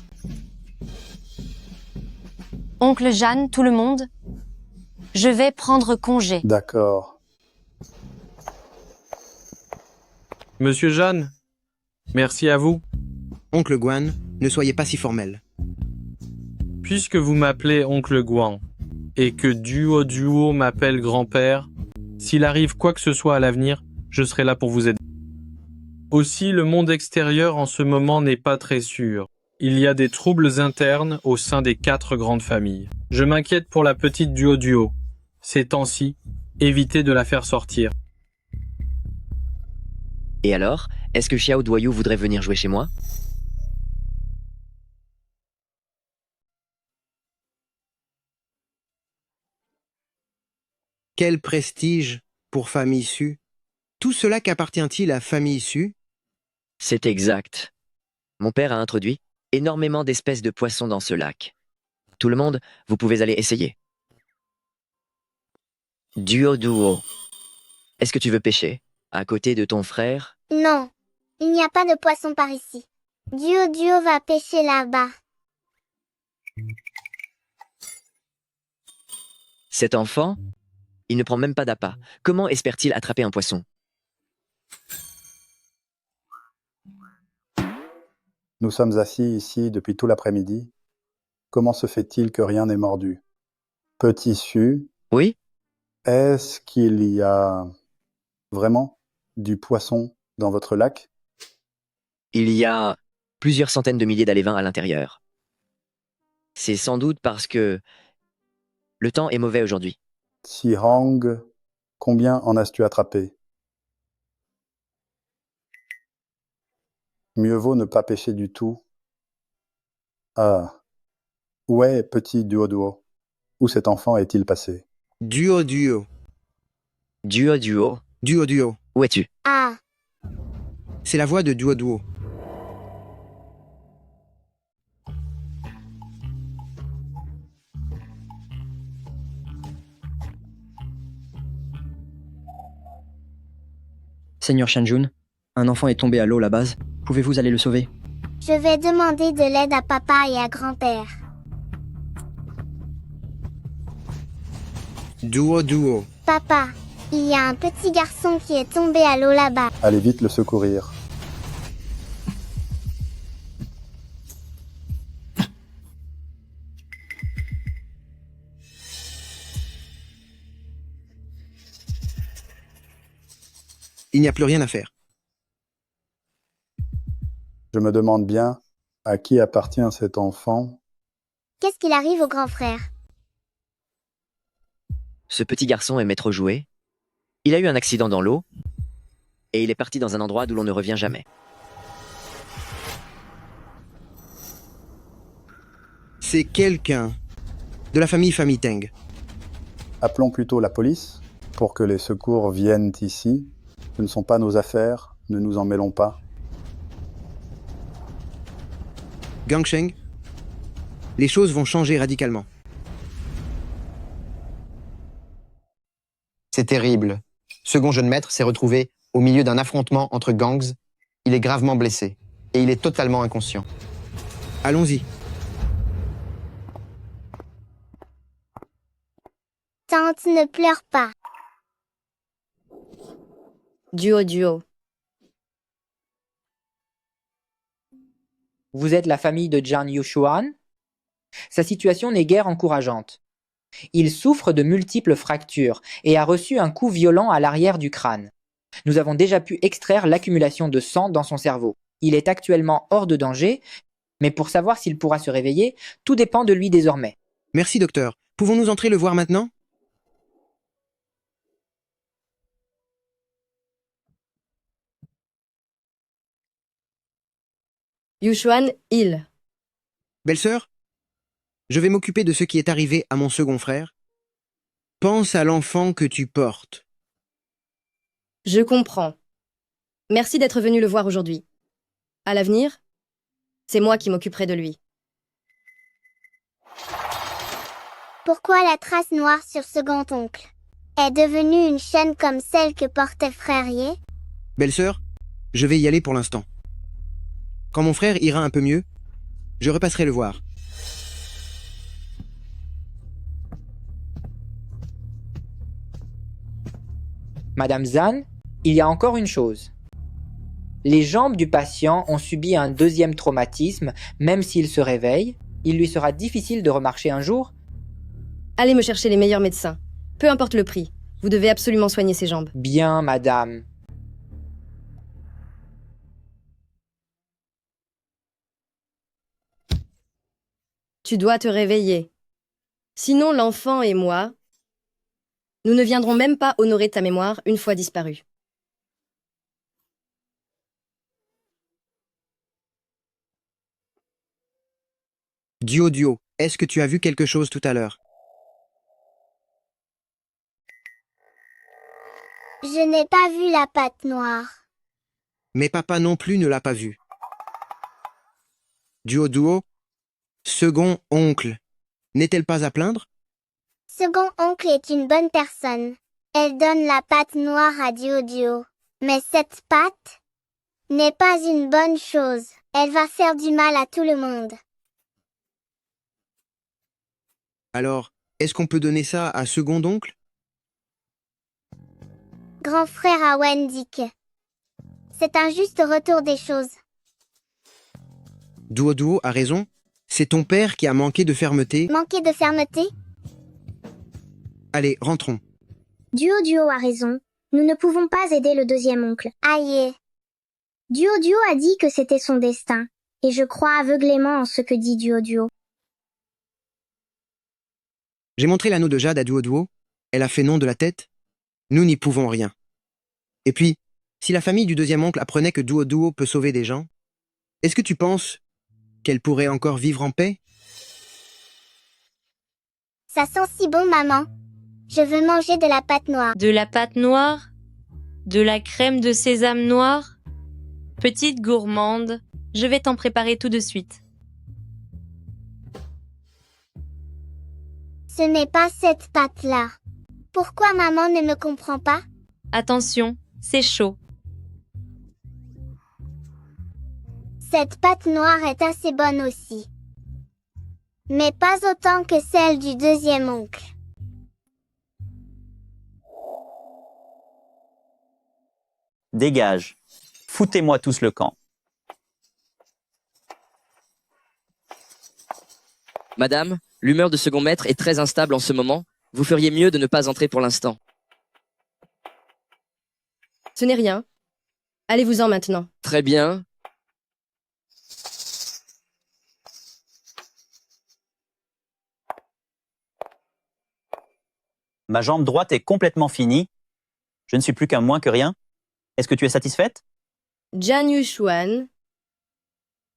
S9: Oncle Jeanne, tout le monde, je vais prendre congé.
S8: D'accord.
S17: Monsieur Jeanne, merci à vous.
S4: Oncle Guan, ne soyez pas si formel.
S17: Puisque vous m'appelez Oncle Guan et que Duo m'appelle grand-père, s'il arrive quoi que ce soit à l'avenir, je serai là pour vous aider. Aussi, le monde extérieur en ce moment n'est pas très sûr. Il y a des troubles internes au sein des 4 grandes familles. Je m'inquiète pour la petite Duo. Ces temps-ci, évitez de la faire sortir.
S13: Et alors, est-ce que Xiao Duoyu voudrait venir jouer chez moi?
S4: Quel prestige pour famille Su. Tout cela qu'appartient-il à famille Su?
S13: C'est exact. Mon père a introduit énormément d'espèces de poissons dans ce lac. Tout le monde, vous pouvez aller essayer. Duo. Est-ce que tu veux pêcher à côté de ton frère?
S3: Non, il n'y a pas de poisson par ici. Duo va pêcher là-bas.
S13: Cet enfant, il ne prend même pas d'appât. Comment espère-t-il attraper un poisson?
S8: Nous sommes assis ici depuis tout l'après-midi. Comment se fait-il que rien n'ait mordu? Petit Su.
S13: Oui?
S8: Est-ce qu'il y a vraiment du poisson dans votre lac?
S13: Il y a plusieurs centaines de milliers d'alévins à l'intérieur. C'est sans doute parce que le temps est mauvais aujourd'hui.
S8: Hang, combien en as-tu attrapé? Mieux vaut ne pas pêcher du tout. Ah, où est petit Duo? Où cet enfant est-il passé?
S4: Duo duo.
S13: Duo duo.
S4: Duo duo.
S13: Où es-tu?
S3: Ah,
S4: C'est la voix de Duo duo.
S11: Seigneur Shanjun, un enfant est tombé à l'eau là-bas. Pouvez-vous aller le sauver?
S3: je vais demander de l'aide à papa et à grand-père.
S4: Duo duo.
S3: Papa, il y a un petit garçon qui est tombé à l'eau là-bas.
S8: Allez vite le secourir.
S4: Il n'y a plus rien à faire.
S8: Je me demande bien à qui appartient cet enfant.
S3: Qu'est-ce qu'il arrive au grand frère?
S13: Ce petit garçon aimait trop jouer. Il a eu un accident dans l'eau. Et il est parti dans un endroit d'où l'on ne revient jamais.
S4: C'est quelqu'un de la famille Teng.
S8: Appelons plutôt la police pour que les secours viennent ici. Ce ne sont pas nos affaires, ne nous en mêlons pas.
S4: Gangsheng, les choses vont changer radicalement.
S10: C'est terrible. Second jeune maître s'est retrouvé au milieu d'un affrontement entre gangs. Il est gravement blessé et il est totalement inconscient.
S4: Allons-y.
S3: Tante, ne pleure pas.
S7: Duo.
S18: Vous êtes la famille de Jian Yushuan? Sa situation n'est guère encourageante. Il souffre de multiples fractures et a reçu un coup violent à l'arrière du crâne. Nous avons déjà pu extraire l'accumulation de sang dans son cerveau. Il est actuellement hors de danger, mais pour savoir s'il pourra se réveiller, tout dépend de lui désormais.
S4: Merci, docteur. Pouvons-nous entrer le voir maintenant?
S7: Yushuan, il.
S4: Belle-sœur, je vais m'occuper de ce qui est arrivé à mon second frère. Pense à l'enfant que tu portes.
S7: Je comprends. Merci d'être venu le voir aujourd'hui. À l'avenir, c'est moi qui m'occuperai de lui.
S3: Pourquoi la trace noire sur second oncle est devenue une chaîne comme celle que portait frère Ye?
S4: Belle-sœur, je vais y aller pour l'instant. Quand mon frère ira un peu mieux, je repasserai le voir.
S18: Madame Zhan, il y a encore une chose. Les jambes du patient ont subi un deuxième traumatisme, même s'il se réveille, il lui sera difficile de remarcher un jour.
S7: Allez me chercher les meilleurs médecins. Peu importe le prix. Vous devez absolument soigner ses jambes.
S18: Bien, madame.
S7: Tu dois te réveiller. Sinon, l'enfant et moi, nous ne viendrons même pas honorer ta mémoire une fois disparue.
S4: Duo, est-ce que tu as vu quelque chose tout à l'heure?
S3: Je n'ai pas vu la patte noire.
S4: Mais papa non plus ne l'a pas vu. Duo, second oncle, n'est-elle pas à plaindre?
S3: Second oncle est une bonne personne. Elle donne la patte noire à Duo. Mais cette patte n'est pas une bonne chose. Elle va faire du mal à tout le monde.
S4: Alors, est-ce qu'on peut donner ça à second oncle?
S3: Grand frère à Wendik. C'est un juste retour des choses.
S4: Duo a raison. C'est ton père qui a manqué de fermeté.
S3: Manquer de fermeté?
S4: Allez, rentrons.
S3: Duo a raison. Nous ne pouvons pas aider le deuxième oncle. Aïe. Duo a dit que c'était son destin. Et je crois aveuglément en ce que dit Duo.
S4: J'ai montré l'anneau de jade à Duo. Elle a fait non de la tête. Nous n'y pouvons rien. Et puis, si la famille du deuxième oncle apprenait que Duo peut sauver des gens, est-ce que tu penses qu'elle pourrait encore vivre en paix?
S3: Ça sent si bon, maman. Je veux manger de la pâte noire.
S1: De la pâte noire? De la crème de sésame noire? Petite gourmande, je vais t'en préparer tout de suite.
S3: Ce n'est pas cette pâte-là. Pourquoi maman ne me comprend pas?
S1: Attention, c'est chaud.
S3: Cette pâte noire est assez bonne aussi. Mais pas autant que celle du deuxième oncle.
S6: Dégage. Foutez-moi tous le camp.
S13: Madame, l'humeur de second maître est très instable en ce moment. Vous feriez mieux de ne pas entrer pour l'instant.
S7: Ce n'est rien. Allez-vous-en maintenant.
S13: Très bien.
S6: Ma jambe droite est complètement finie. Je ne suis plus qu'un moins que rien. Est-ce que tu es satisfaite?
S7: Jan Yushuan,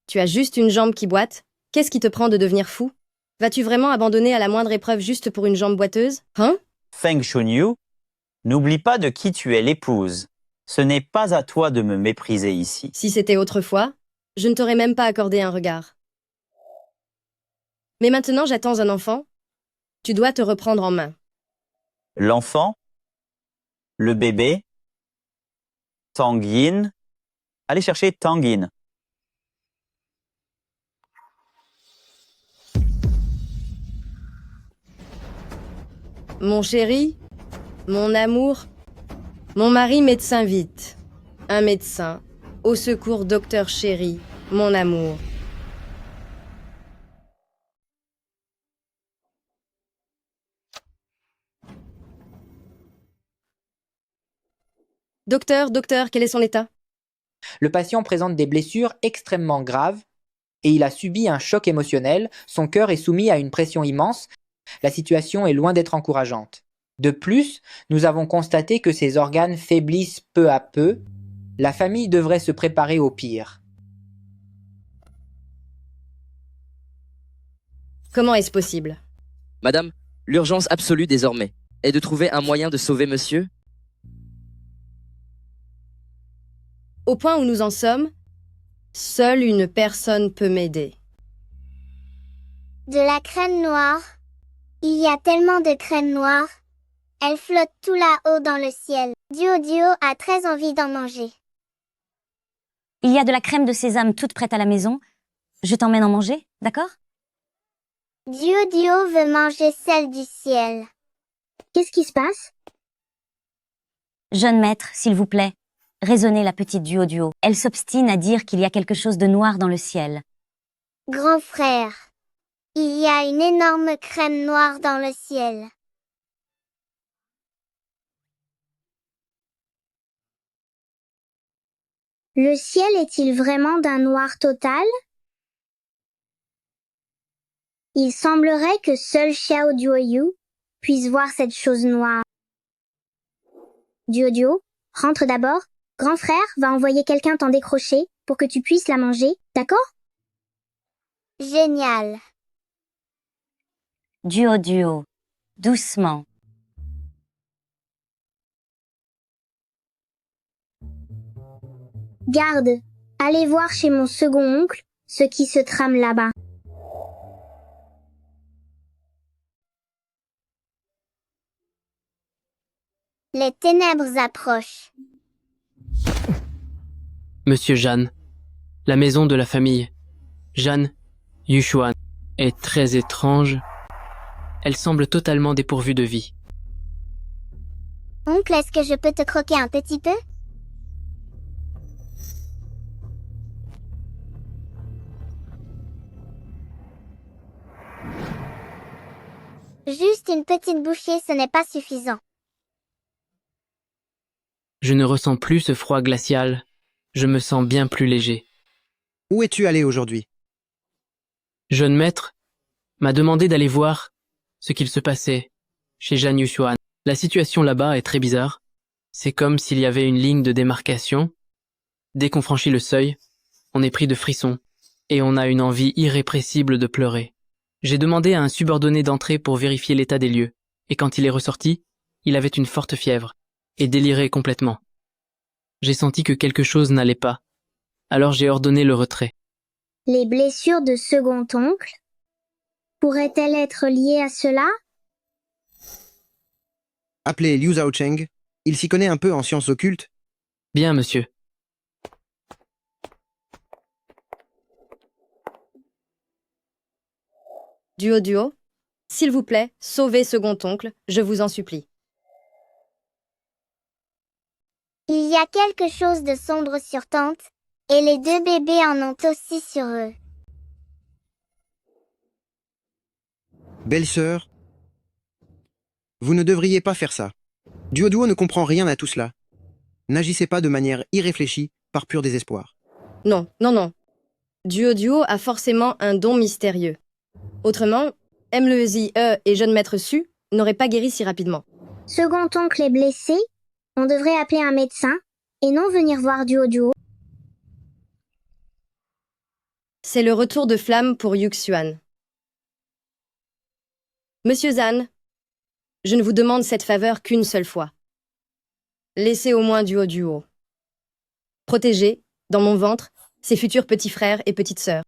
S7: tu as juste une jambe qui boite. Qu'est-ce qui te prend de devenir fou? Vas-tu vraiment abandonner à la moindre épreuve juste pour une jambe boiteuse? Hein?
S6: Feng Shunyu, n'oublie pas de qui tu es l'épouse. Ce n'est pas à toi de me mépriser ici.
S7: Si c'était autrefois, je ne t'aurais même pas accordé un regard. Mais maintenant j'attends un enfant. Tu dois te reprendre en main.
S6: L'enfant, le bébé, Tang Yin. Allez chercher Tang Yin.
S7: Mon chéri, mon amour, mon mari médecin vite. Un médecin. Au secours, docteur chéri, mon amour. Docteur, quel est son état?
S18: Le patient présente des blessures extrêmement graves et il a subi un choc émotionnel. Son cœur est soumis à une pression immense. La situation est loin d'être encourageante. De plus, nous avons constaté que ses organes faiblissent peu à peu. La famille devrait se préparer au pire.
S7: Comment est-ce possible?
S13: Madame, l'urgence absolue désormais est de trouver un moyen de sauver monsieur.
S7: Au point où nous en sommes, seule une personne peut m'aider.
S3: De la crème noire. Il y a tellement de crème noire. Elle flotte tout là-haut dans le ciel. Duo a très envie d'en manger.
S9: Il y a de la crème de sésame toute prête à la maison. Je t'emmène en manger, d'accord?
S3: Duo veut manger celle du ciel. Qu'est-ce qui se passe?
S9: Jeune maître, s'il vous plaît, raisonnez la petite Duo. Elle s'obstine à dire qu'il y a quelque chose de noir dans le ciel.
S3: Grand frère, il y a une énorme crème noire dans le ciel. Le ciel est-il vraiment d'un noir total? Il semblerait que seul Xiao Duoyu puisse voir cette chose noire. Duo, rentre d'abord. Grand frère va envoyer quelqu'un t'en décrocher pour que tu puisses la manger, d'accord? Génial.
S9: Duo, doucement.
S3: Garde, allez voir chez mon second oncle ce qui se trame là-bas. Les ténèbres approchent.
S19: Monsieur Jan, la maison de la famille, Jan Yushuan, est très étrange. Elle semble totalement dépourvue de vie.
S3: Oncle, est-ce que je peux te croquer un petit peu? Juste une petite bouchée, ce n'est pas suffisant.
S19: Je ne ressens plus ce froid glacial. Je me sens bien plus léger.
S4: Où es-tu allé aujourd'hui?
S19: Jeune maître m'a demandé d'aller voir ce qu'il se passait chez Jan Yushuan. La situation là-bas est très bizarre. C'est comme s'il y avait une ligne de démarcation. Dès qu'on franchit le seuil, on est pris de frissons et on a une envie irrépressible de pleurer. J'ai demandé à un subordonné d'entrer pour vérifier l'état des lieux. et quand il est ressorti, il avait une forte fièvre, et délirait complètement. J'ai senti que quelque chose n'allait pas, alors j'ai ordonné le retrait.
S3: Les blessures de second oncle pourraient-elles être liées à cela?
S4: Appelez Liu Zhaocheng. Il s'y connaît un peu en sciences occultes.
S19: Bien, monsieur.
S7: Duo, s'il vous plaît, sauvez second oncle, je vous en supplie.
S3: Il y a quelque chose de sombre sur tante, et les deux bébés en ont aussi sur eux.
S4: Belle-sœur, vous ne devriez pas faire ça. Duo ne comprend rien à tout cela. N'agissez pas de manière irréfléchie, par pur désespoir.
S7: Non. Duo a forcément un don mystérieux. Autrement, MLESIE et jeune maître Su n'auraient pas guéri si rapidement.
S3: Second oncle est blessé, on devrait appeler un médecin, et non venir voir Duo.
S7: C'est le retour de flamme pour Yuxuan. Monsieur Zhan, je ne vous demande cette faveur qu'une seule fois. Laissez au moins Duo. Protégez, dans mon ventre, ses futurs petits frères et petites sœurs.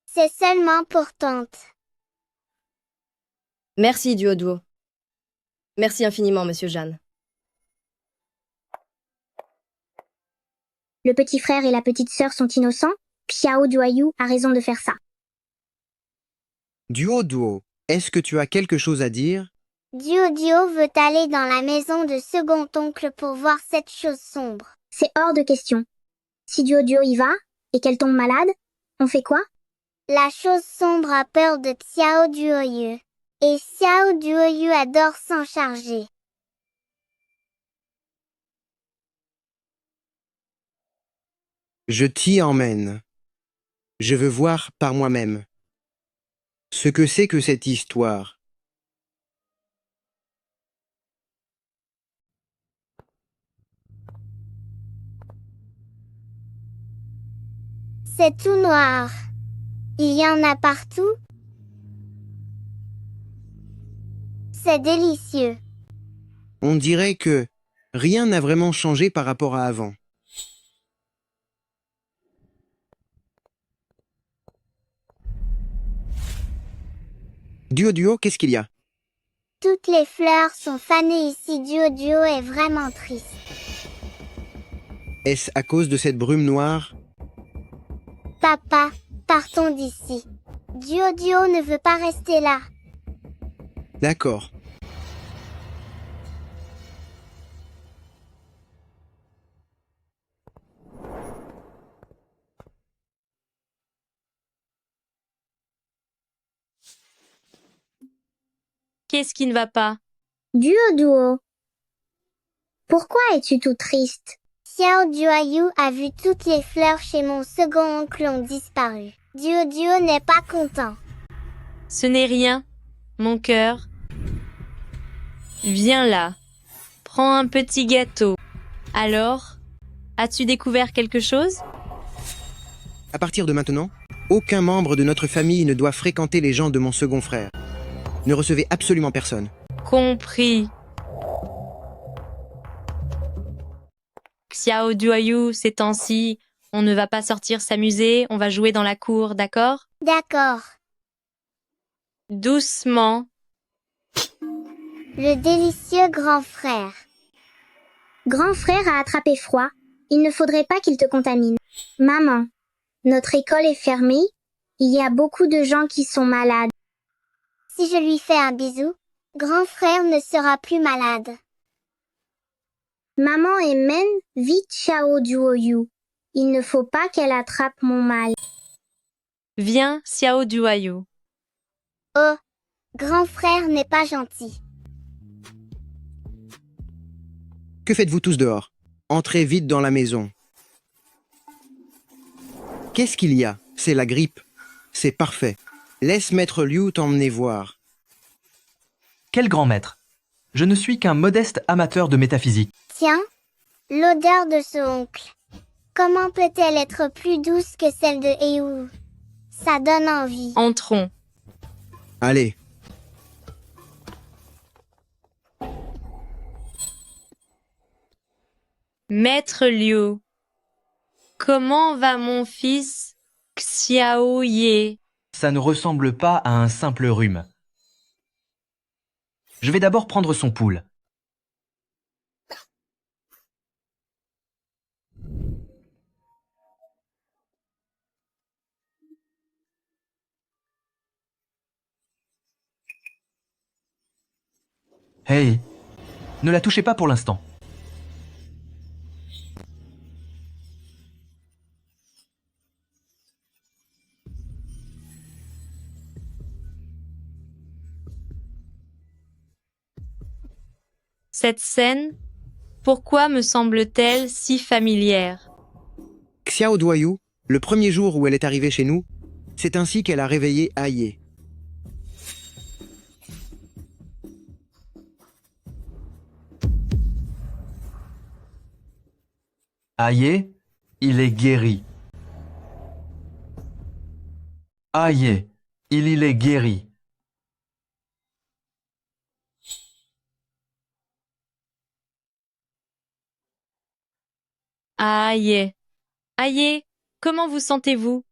S3: C'est seulement pour tante.
S7: Merci Duo. Merci infiniment, monsieur Zhan.
S3: Le petit frère et la petite sœur sont innocents. Xiao Duoyu a raison de faire ça.
S4: Duo, est-ce que tu as quelque chose à dire?
S3: Duo veut aller dans la maison de second oncle pour voir cette chose sombre. C'est hors de question. Si Duo y va, et qu'elle tombe malade, on fait quoi? La chose sombre a peur de Xiao Duoyu. Et Xiao Duoyu adore s'en charger.
S4: Je t'y emmène. Je veux voir par moi-même ce que c'est que cette histoire.
S3: C'est tout noir. Il y en a partout. C'est délicieux.
S4: On dirait que rien n'a vraiment changé par rapport à avant. Duo, qu'est-ce qu'il y a?
S3: Toutes les fleurs sont fanées ici. Duo est vraiment triste.
S4: Est-ce à cause de cette brume noire?
S3: Papa, partons d'ici. Duo ne veut pas rester là.
S4: D'accord.
S1: Qu'est-ce qui ne va pas?
S3: Duo. Pourquoi es-tu tout triste? Xiao Duoyu a vu toutes les fleurs chez mon second oncle ont disparu. Duo n'est pas content.
S1: Ce n'est rien, mon cœur. Viens là. Prends un petit gâteau. Alors, as-tu découvert quelque chose?
S4: À partir de maintenant, aucun membre de notre famille ne doit fréquenter les gens de mon second frère. Ne recevez absolument personne.
S1: Compris. Xiao Duoyu, ces temps-ci, on ne va pas sortir s'amuser, on va jouer dans la cour, d'accord?
S3: D'accord.
S1: Doucement.
S3: Le délicieux grand frère. Grand frère a attrapé froid. Il ne faudrait pas qu'il te contamine. Maman, notre école est fermée. Il y a beaucoup de gens qui sont malades. Si je lui fais un bisou, grand frère ne sera plus malade. Maman et mène vite Xiao Duoyu. Il ne faut pas qu'elle attrape mon mal.
S1: Viens, Xiao Duoyu.
S3: Oh, grand frère n'est pas gentil.
S4: Que faites-vous tous dehors? Entrez vite dans la maison. Qu'est-ce qu'il y a? C'est la grippe. C'est parfait. Laisse maître Liu t'emmener voir.
S20: Quel grand maître? Je ne suis qu'un modeste amateur de métaphysique.
S3: Tiens, l'odeur de ce oncle. Comment peut-elle être plus douce que celle de Heu? Ça donne envie.
S1: Entrons.
S4: Allez.
S1: Maître Liu, comment va mon fils Xiaoye?
S20: Ça ne ressemble pas à un simple rhume. Je vais d'abord prendre son pouls. Hey, ne la touchez pas pour l'instant.
S1: Cette scène, pourquoi me semble-t-elle si familière?
S4: Xiao Duoyu, le premier jour où elle est arrivée chez nous, c'est ainsi qu'elle a réveillé Aye.
S20: Aye, il est guéri. Aye, il est guéri.
S1: Aïe. Aïe, comment vous sentez-vous?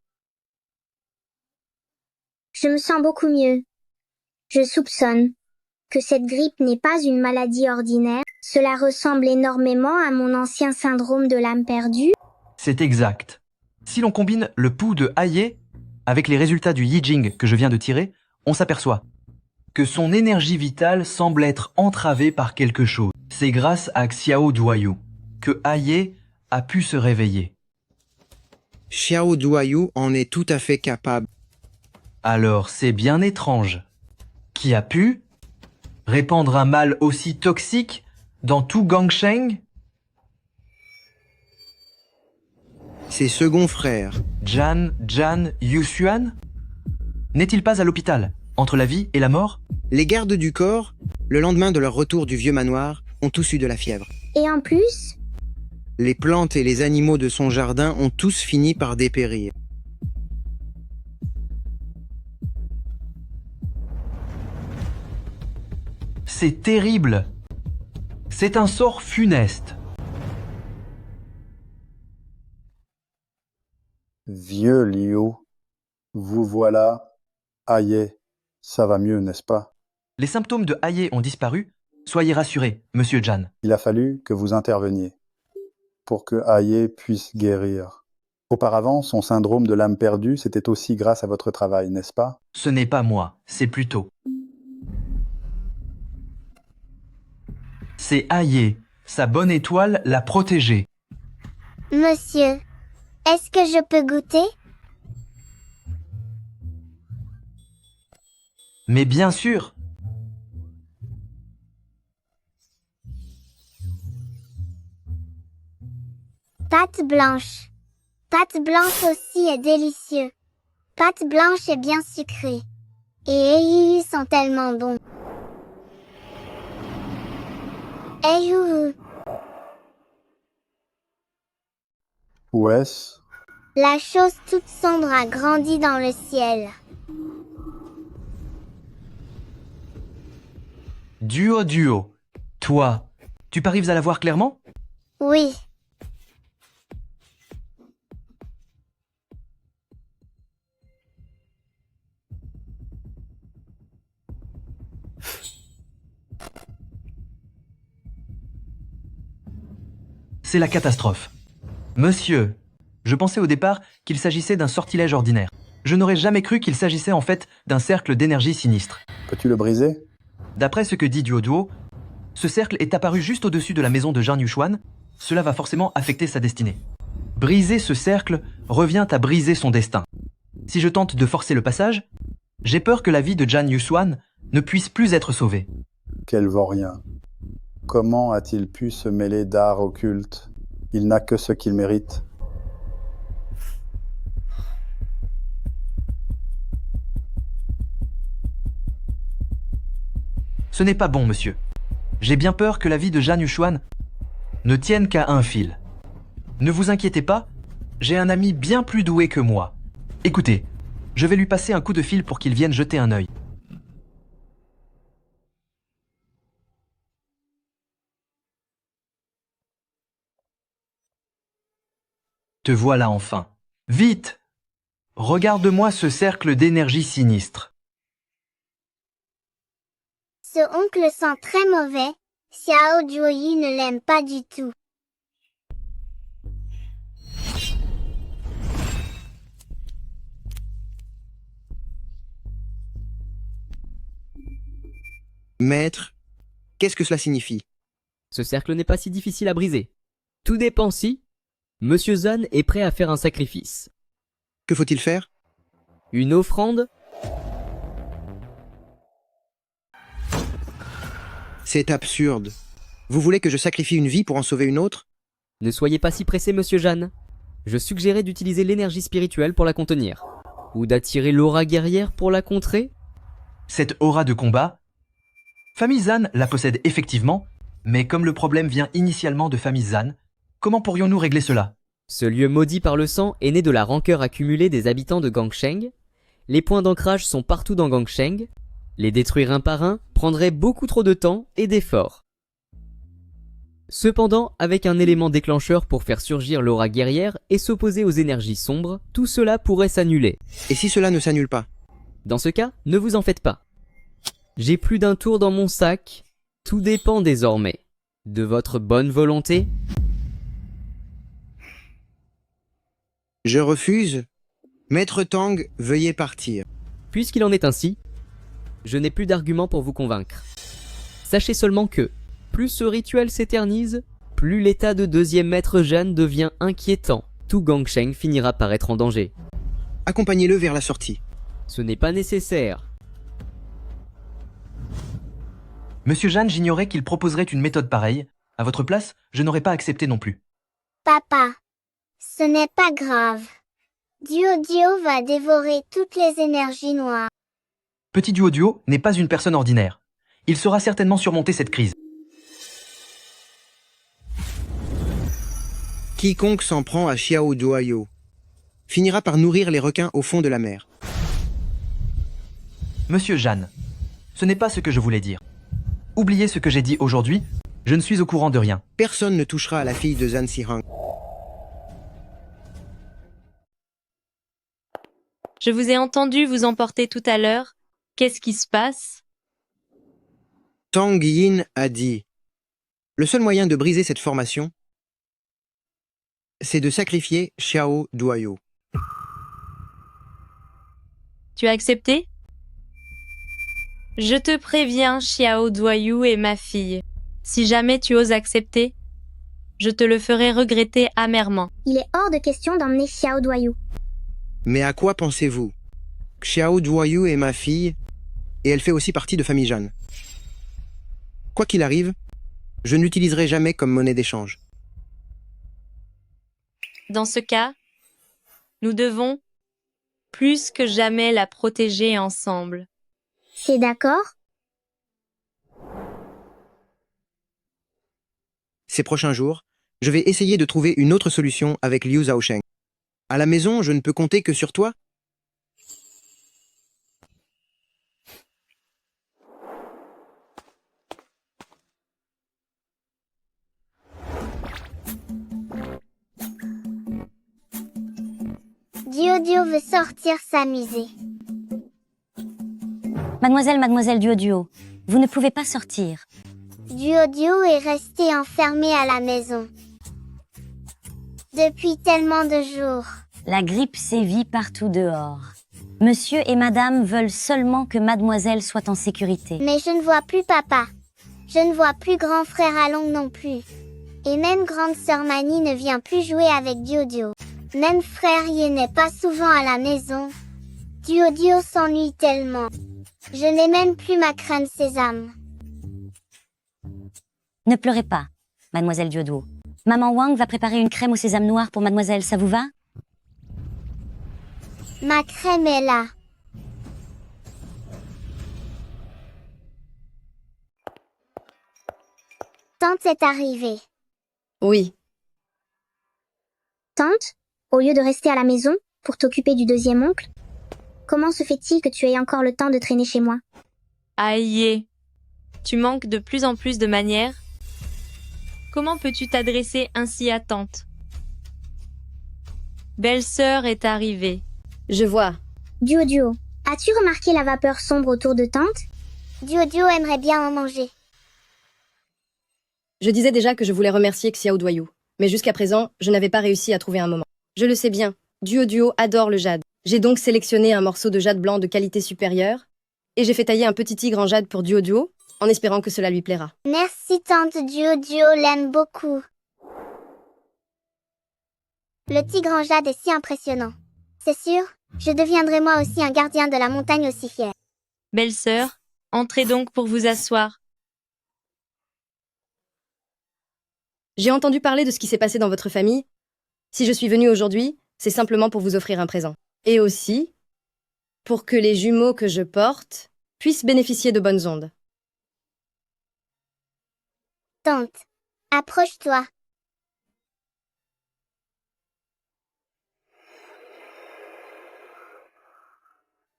S3: Je me sens beaucoup mieux. Je soupçonne que cette grippe n'est pas une maladie ordinaire. Cela ressemble énormément à mon ancien syndrome de l'âme perdue.
S20: C'est exact. Si l'on combine le pouls de Aye avec les résultats du Yi Jing que je viens de tirer, on s'aperçoit que son énergie vitale semble être entravée par quelque chose. C'est grâce à Xiao Duoyu que Aye a pu se réveiller.
S4: Xiao Duoyu en est tout à fait capable.
S20: Alors c'est bien étrange. Qui a pu répandre un mal aussi toxique dans tout Gangsheng?
S4: Ses seconds frères.
S20: Jan Yuxuan? N'est-il pas à l'hôpital, entre la vie et la mort?
S4: Les gardes du corps, le lendemain de leur retour du vieux manoir, ont tous eu de la fièvre.
S3: Et en plus,
S4: Les plantes et les animaux de son jardin ont tous fini par dépérir.
S20: C'est terrible. C'est un sort funeste.
S8: Vieux Liu, vous voilà. Aïe, ça va mieux, n'est-ce pas?
S20: Les symptômes de Aye ont disparu. Soyez rassuré, monsieur Jan.
S8: Il a fallu que vous interveniez pour que Aye puisse guérir. Auparavant, son syndrome de l'âme perdue, c'était aussi grâce à votre travail, n'est-ce pas?
S20: Ce n'est pas moi, c'est plutôt. C'est Aye. Sa bonne étoile l'a protégé.
S3: monsieur, est-ce que je peux goûter?
S20: Mais bien sûr.
S3: Pâte blanche. Pâte blanche aussi est délicieux. Pâte blanche est bien sucrée. Et Ayu sont tellement bons. Ayu.
S8: Où est-ce?
S3: La chose toute sombre a grandi dans le ciel.
S20: Duo. Toi, tu parviens à la voir clairement?
S3: Oui.
S20: C'est la catastrophe. Monsieur, je pensais au départ qu'il s'agissait d'un sortilège ordinaire. Je n'aurais jamais cru qu'il s'agissait en fait d'un cercle d'énergie sinistre.
S8: Peux-tu le briser?
S20: D'après ce que dit Duo, ce cercle est apparu juste au-dessus de la maison de Jan Yuxuan. Cela va forcément affecter sa destinée. Briser ce cercle revient à briser son destin. Si je tente de forcer le passage, j'ai peur que la vie de Jan Yuxuan ne puisse plus être sauvée.
S8: Quel vaurien. Comment a-t-il pu se mêler d'art occulte? Il n'a que ce qu'il mérite.
S20: Ce n'est pas bon, monsieur. J'ai bien peur que la vie de Jan Yuxuan ne tienne qu'à un fil. Ne vous inquiétez pas, j'ai un ami bien plus doué que moi. Écoutez, Je vais lui passer un coup de fil pour qu'il vienne jeter un œil. Te voilà enfin. Vite! Regarde-moi ce cercle d'énergie sinistre.
S3: Ce oncle sent très mauvais. Xiao Duoyu ne l'aime pas du tout.
S4: Maître, qu'est-ce que cela signifie?
S5: Ce cercle n'est pas si difficile à briser. Tout dépend si Monsieur Zan est prêt à faire un sacrifice.
S4: Que faut-il faire?
S5: Une offrande?
S4: C'est absurde. Vous voulez que je sacrifie une vie pour en sauver une autre?
S5: Ne soyez pas si pressé, Monsieur Jeanne. Je suggérais d'utiliser l'énergie spirituelle pour la contenir. Ou d'attirer l'aura guerrière pour la contrer?
S20: Cette aura de combat, Famille Zan la possède effectivement, mais comme le problème vient initialement de Famille Zan, comment pourrions-nous régler cela?
S5: Ce lieu maudit par le sang est né de la rancœur accumulée des habitants de Gangsheng. Les points d'ancrage sont partout dans Gangsheng. Les détruire un par un prendrait beaucoup trop de temps et d'efforts. Cependant, avec un élément déclencheur pour faire surgir l'aura guerrière et s'opposer aux énergies sombres, tout cela pourrait s'annuler.
S4: Et si cela ne s'annule pas?
S5: Dans ce cas, ne vous en faites pas. J'ai plus d'un tour dans mon sac. Tout dépend désormais de votre bonne volonté.
S4: Je refuse. Maître Tang, veuillez partir.
S5: Puisqu'il en est ainsi, je n'ai plus d'arguments pour vous convaincre. Sachez seulement que, plus ce rituel s'éternise, plus l'état de deuxième maître Jeanne devient inquiétant. Tout Gangsheng finira par être en danger.
S4: Accompagnez-le vers la sortie.
S5: Ce n'est pas nécessaire.
S20: Monsieur Jeanne, j'ignorais qu'il proposerait une méthode pareille. À votre place, je n'aurais pas accepté non plus.
S3: Papa, ce n'est pas grave. Duo va dévorer toutes les énergies noires.
S20: Petit Duo n'est pas une personne ordinaire. Il saura certainement surmonter cette crise.
S4: Quiconque s'en prend à Xiao Duoyu finira par nourrir les requins au fond de la mer.
S20: Monsieur Jeanne, ce n'est pas ce que je voulais dire. Oubliez ce que j'ai dit aujourd'hui, je ne suis au courant de rien.
S4: Personne ne touchera à la fille de Zan Sihang.
S1: Je vous ai entendu vous emporter tout à l'heure. Qu'est-ce qui se passe?
S4: Tang Yin a dit « Le seul moyen de briser cette formation, c'est de sacrifier Xiao Duoyu. »
S1: Tu as accepté? Je te préviens, Xiao Duoyu est ma fille. Si jamais tu oses accepter, je te le ferai regretter amèrement.
S3: Il est hors de question d'emmener Xiao Duoyu.
S4: Mais à quoi pensez-vous? Xiao Duoyu est ma fille, et elle fait aussi partie de Famille Jeanne. Quoi qu'il arrive, je n'utiliserai jamais comme monnaie d'échange.
S1: Dans ce cas, nous devons plus que jamais la protéger ensemble.
S3: C'est d'accord?
S4: Ces prochains jours, je vais essayer de trouver une autre solution avec Liu Zhaosheng. À la maison, je ne peux compter que sur toi?
S3: Duo veut sortir s'amuser.
S9: Mademoiselle Duo, vous ne pouvez pas sortir.
S3: Duo est resté enfermé à la maison. Depuis tellement de jours.
S9: La grippe sévit partout dehors. Monsieur et madame veulent seulement que mademoiselle soit en sécurité.
S3: Mais je ne vois plus papa. Je ne vois plus grand frère Along non plus. Et même grande sœur Mani ne vient plus jouer avec Duo. Même frère Ye n'est pas souvent à la maison. Duo s'ennuie tellement. Je n'ai même plus ma crème sésame.
S9: Ne pleurez pas, mademoiselle Duo. Maman Wang va préparer une crème au sésame noir pour mademoiselle, ça vous va?
S3: Ma crème est là. Tante est arrivée.
S7: Oui.
S3: Tante, au lieu de rester à la maison pour t'occuper du deuxième oncle, Comment se fait-il que tu aies encore le temps de traîner chez moi?
S1: Aïe, tu manques de plus en plus de manières. Comment peux-tu t'adresser ainsi à tante? Belle-sœur est arrivée.
S7: Je vois.
S3: Duo, as-tu remarqué la vapeur sombre autour de tante? Duo aimerait bien en manger.
S7: Je disais déjà que je voulais remercier Xiao Doyou, mais jusqu'à présent, je n'avais pas réussi à trouver un moment. Je le sais bien, Duo adore le jade. J'ai donc sélectionné un morceau de jade blanc de qualité supérieure, et j'ai fait tailler un petit tigre en jade pour Duo, en espérant que cela lui plaira.
S3: Merci tante, Duo l'aime beaucoup. Le tigre en jade est si impressionnant. C'est sûr, je deviendrai moi aussi un gardien de la montagne aussi fier.
S1: Belle-sœur, entrez donc pour vous asseoir.
S7: J'ai entendu parler de ce qui s'est passé dans votre famille. Si je suis venue aujourd'hui, c'est simplement pour vous offrir un présent. Et aussi, pour que les jumeaux que je porte puissent bénéficier de bonnes ondes.
S3: Tante, approche-toi.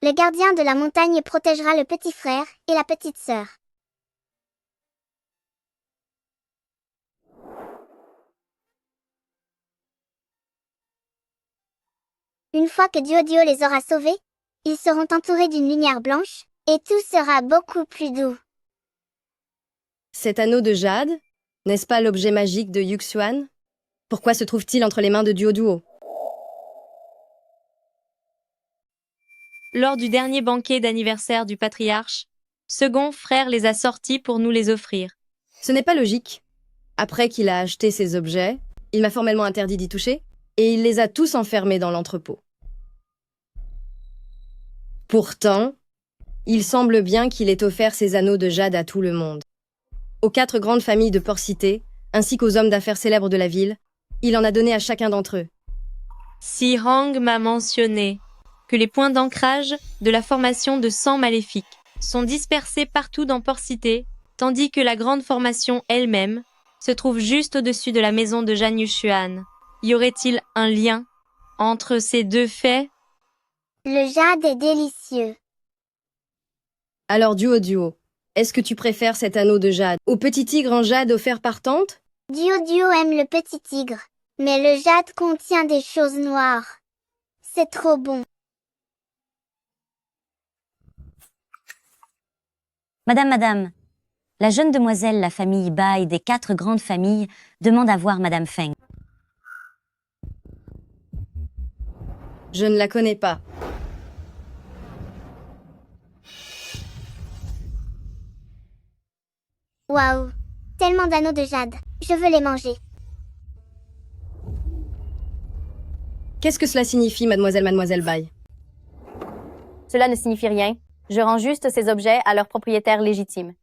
S3: Le gardien de la montagne protégera le petit frère et la petite sœur. Une fois que Duo les aura sauvés, ils seront entourés d'une lumière blanche, et tout sera beaucoup plus doux.
S7: Cet anneau de jade, n'est-ce pas l'objet magique de Yuxuan? Pourquoi se trouve-t-il entre les mains de Duo?
S1: Lors du dernier banquet d'anniversaire du patriarche, second frère les a sortis pour nous les offrir.
S7: Ce n'est pas logique. Après qu'il a acheté ces objets, il m'a formellement interdit d'y toucher, et il les a tous enfermés dans l'entrepôt. Pourtant, il semble bien qu'il ait offert ces anneaux de jade à tout le monde. Aux 4 grandes familles de Port-Cité, ainsi qu'aux hommes d'affaires célèbres de la ville, il en a donné à chacun d'entre eux.
S1: Si Hang m'a mentionné que les points d'ancrage de la formation de sang maléfique sont dispersés partout dans Port-Cité, tandis que la grande formation elle-même se trouve juste au-dessus de la maison de Jan Yushuan. Y aurait-il un lien entre ces deux faits?
S3: Le jade est délicieux.
S7: Alors Duo, est-ce que tu préfères cet anneau de jade au petit tigre en jade offert par tante?
S3: Duo aime le petit tigre, mais le jade contient des choses noires. C'est trop bon.
S21: Madame, la jeune demoiselle, la famille Bai des 4 grandes familles, demande à voir Madame Feng.
S7: Je ne la connais pas.
S3: Waouh, tellement d'anneaux de jade. Je veux les manger.
S7: Qu'est-ce que cela signifie, mademoiselle Bai?
S9: Cela ne signifie rien. Je rends juste ces objets à leurs propriétaires légitimes.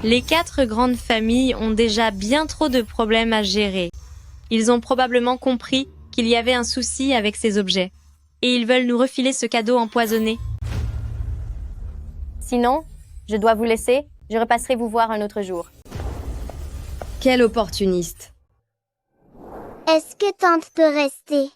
S1: Les 4 grandes familles ont déjà bien trop de problèmes à gérer. Ils ont probablement compris qu'il y avait un souci avec ces objets. Et ils veulent nous refiler ce cadeau empoisonné.
S9: Sinon, je dois vous laisser. Je repasserai vous voir un autre jour.
S7: Quel opportuniste.
S3: Est-ce que tante peut rester?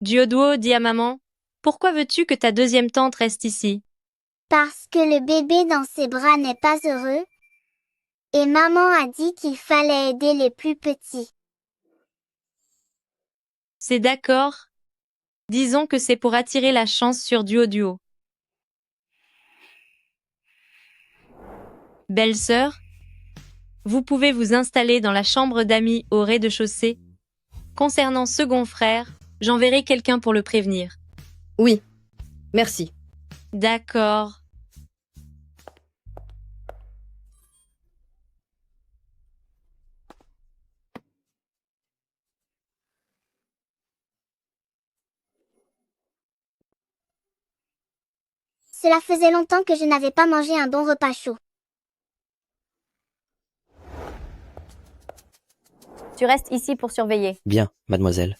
S1: Duo dit à maman, « Pourquoi veux-tu que ta deuxième tante reste ici ?»
S3: Parce que le bébé dans ses bras n'est pas heureux. Et maman a dit qu'il fallait aider les plus petits.
S1: C'est d'accord. Disons que c'est pour attirer la chance sur Duo. Belle-sœur, vous pouvez vous installer dans la chambre d'amis au rez-de-chaussée. Concernant second frère, j'enverrai quelqu'un pour le prévenir.
S7: Oui, merci.
S1: D'accord.
S3: Cela faisait longtemps que je n'avais pas mangé un bon repas chaud.
S9: Tu restes ici pour surveiller.
S13: Bien, mademoiselle.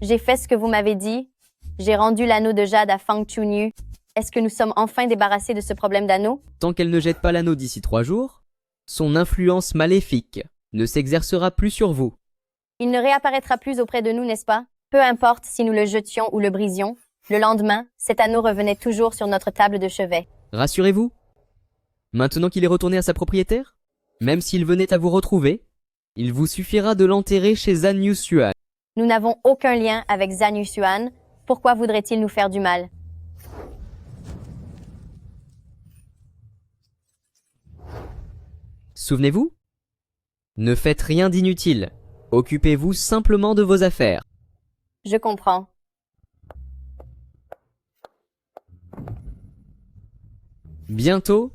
S2: J'ai fait ce que vous m'avez dit. J'ai rendu l'anneau de jade à Fang Chunyu. Est-ce que nous sommes enfin débarrassés de ce problème d'anneau?
S5: Tant qu'elle ne jette pas l'anneau d'ici 3 jours, son influence maléfique ne s'exercera plus sur vous.
S2: Il ne réapparaîtra plus auprès de nous, n'est-ce pas? Peu importe si nous le jetions ou le brisions. Le lendemain, cet anneau revenait toujours sur notre table de chevet.
S5: Rassurez-vous, maintenant qu'il est retourné à sa propriétaire, même s'il venait à vous retrouver, il vous suffira de l'enterrer chez Zhan Yuxuan.
S2: Nous n'avons aucun lien avec Zhan Yuxuan. Pourquoi voudrait-il nous faire du mal?
S5: Souvenez-vous, ne faites rien d'inutile. Occupez-vous simplement de vos affaires.
S2: Je comprends.
S5: Bientôt,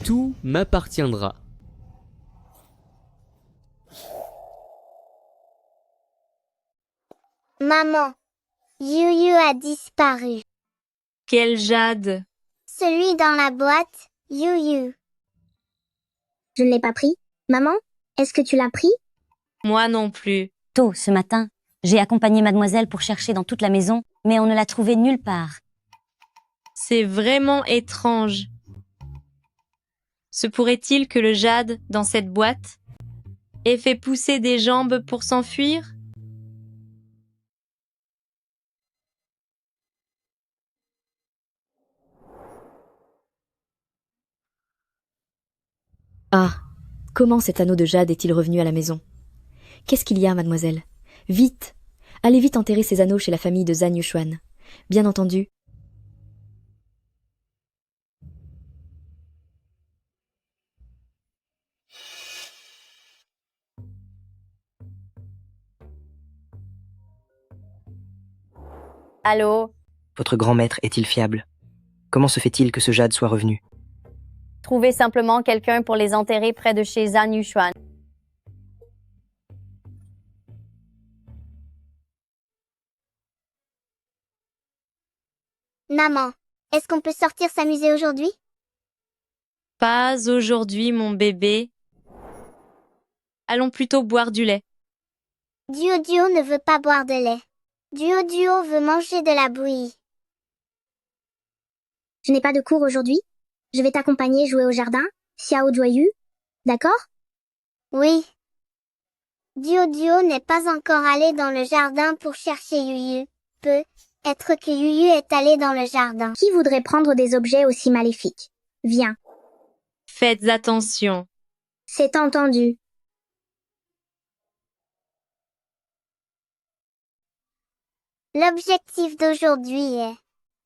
S5: tout m'appartiendra.
S3: Maman, Yu a disparu.
S1: Quel jade?
S3: Celui dans la boîte, Yu. Je ne l'ai pas pris. Maman, est-ce que tu l'as pris?
S1: Moi non plus.
S21: Tôt ce matin, j'ai accompagné mademoiselle pour chercher dans toute la maison, mais on ne l'a trouvée nulle part.
S1: C'est vraiment étrange. Se pourrait-il que le jade, dans cette boîte, ait fait pousser des jambes pour s'enfuir?
S22: Ah, comment cet anneau de jade est-il revenu à la maison? Qu'est-ce qu'il y a, mademoiselle? Vite! Allez vite enterrer ces anneaux chez la famille de Zhan Yuxuan. Bien entendu.
S2: Allô?
S23: Votre grand maître est-il fiable? Comment se fait-il que ce jade soit revenu?
S2: Trouvez simplement quelqu'un pour les enterrer près de chez Zhan Yuxuan.
S3: Maman, est-ce qu'on peut sortir s'amuser aujourd'hui?
S1: Pas aujourd'hui, mon bébé. Allons plutôt boire du lait.
S3: Duo ne veut pas boire de lait. Duo veut manger de la bouillie. Je n'ai pas de cours aujourd'hui. Je vais t'accompagner jouer au jardin, Xiao Duoyu. D'accord? Oui. Duo n'est pas encore allé dans le jardin pour chercher Yuyu. Peut-être que Yuyu est allé dans le jardin. Qui voudrait prendre des objets aussi maléfiques? Viens.
S1: Faites attention.
S3: C'est entendu. L'objectif d'aujourd'hui est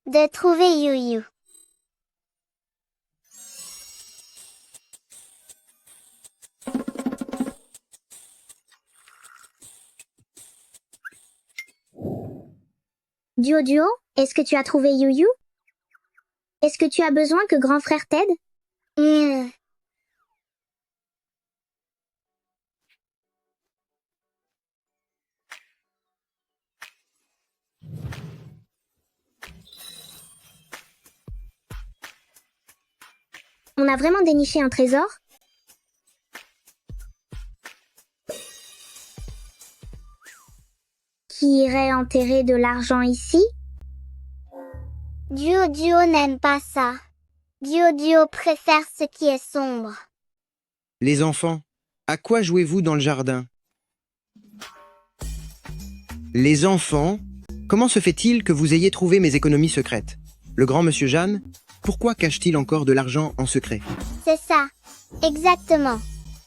S3: de trouver Yuyu. Duo, est-ce que tu as trouvé Yuyu? Est-ce que tu as besoin que grand frère t'aide? On a vraiment déniché un trésor? Qui irait enterrer de l'argent ici? Duo n'aime pas ça. Duo préfère ce qui est sombre.
S4: Les enfants, à quoi jouez-vous dans le jardin? Les enfants, comment se fait-il que vous ayez trouvé mes économies secrètes? Le grand monsieur Jeanne, pourquoi cache-t-il encore de l'argent en secret?
S3: C'est ça, exactement.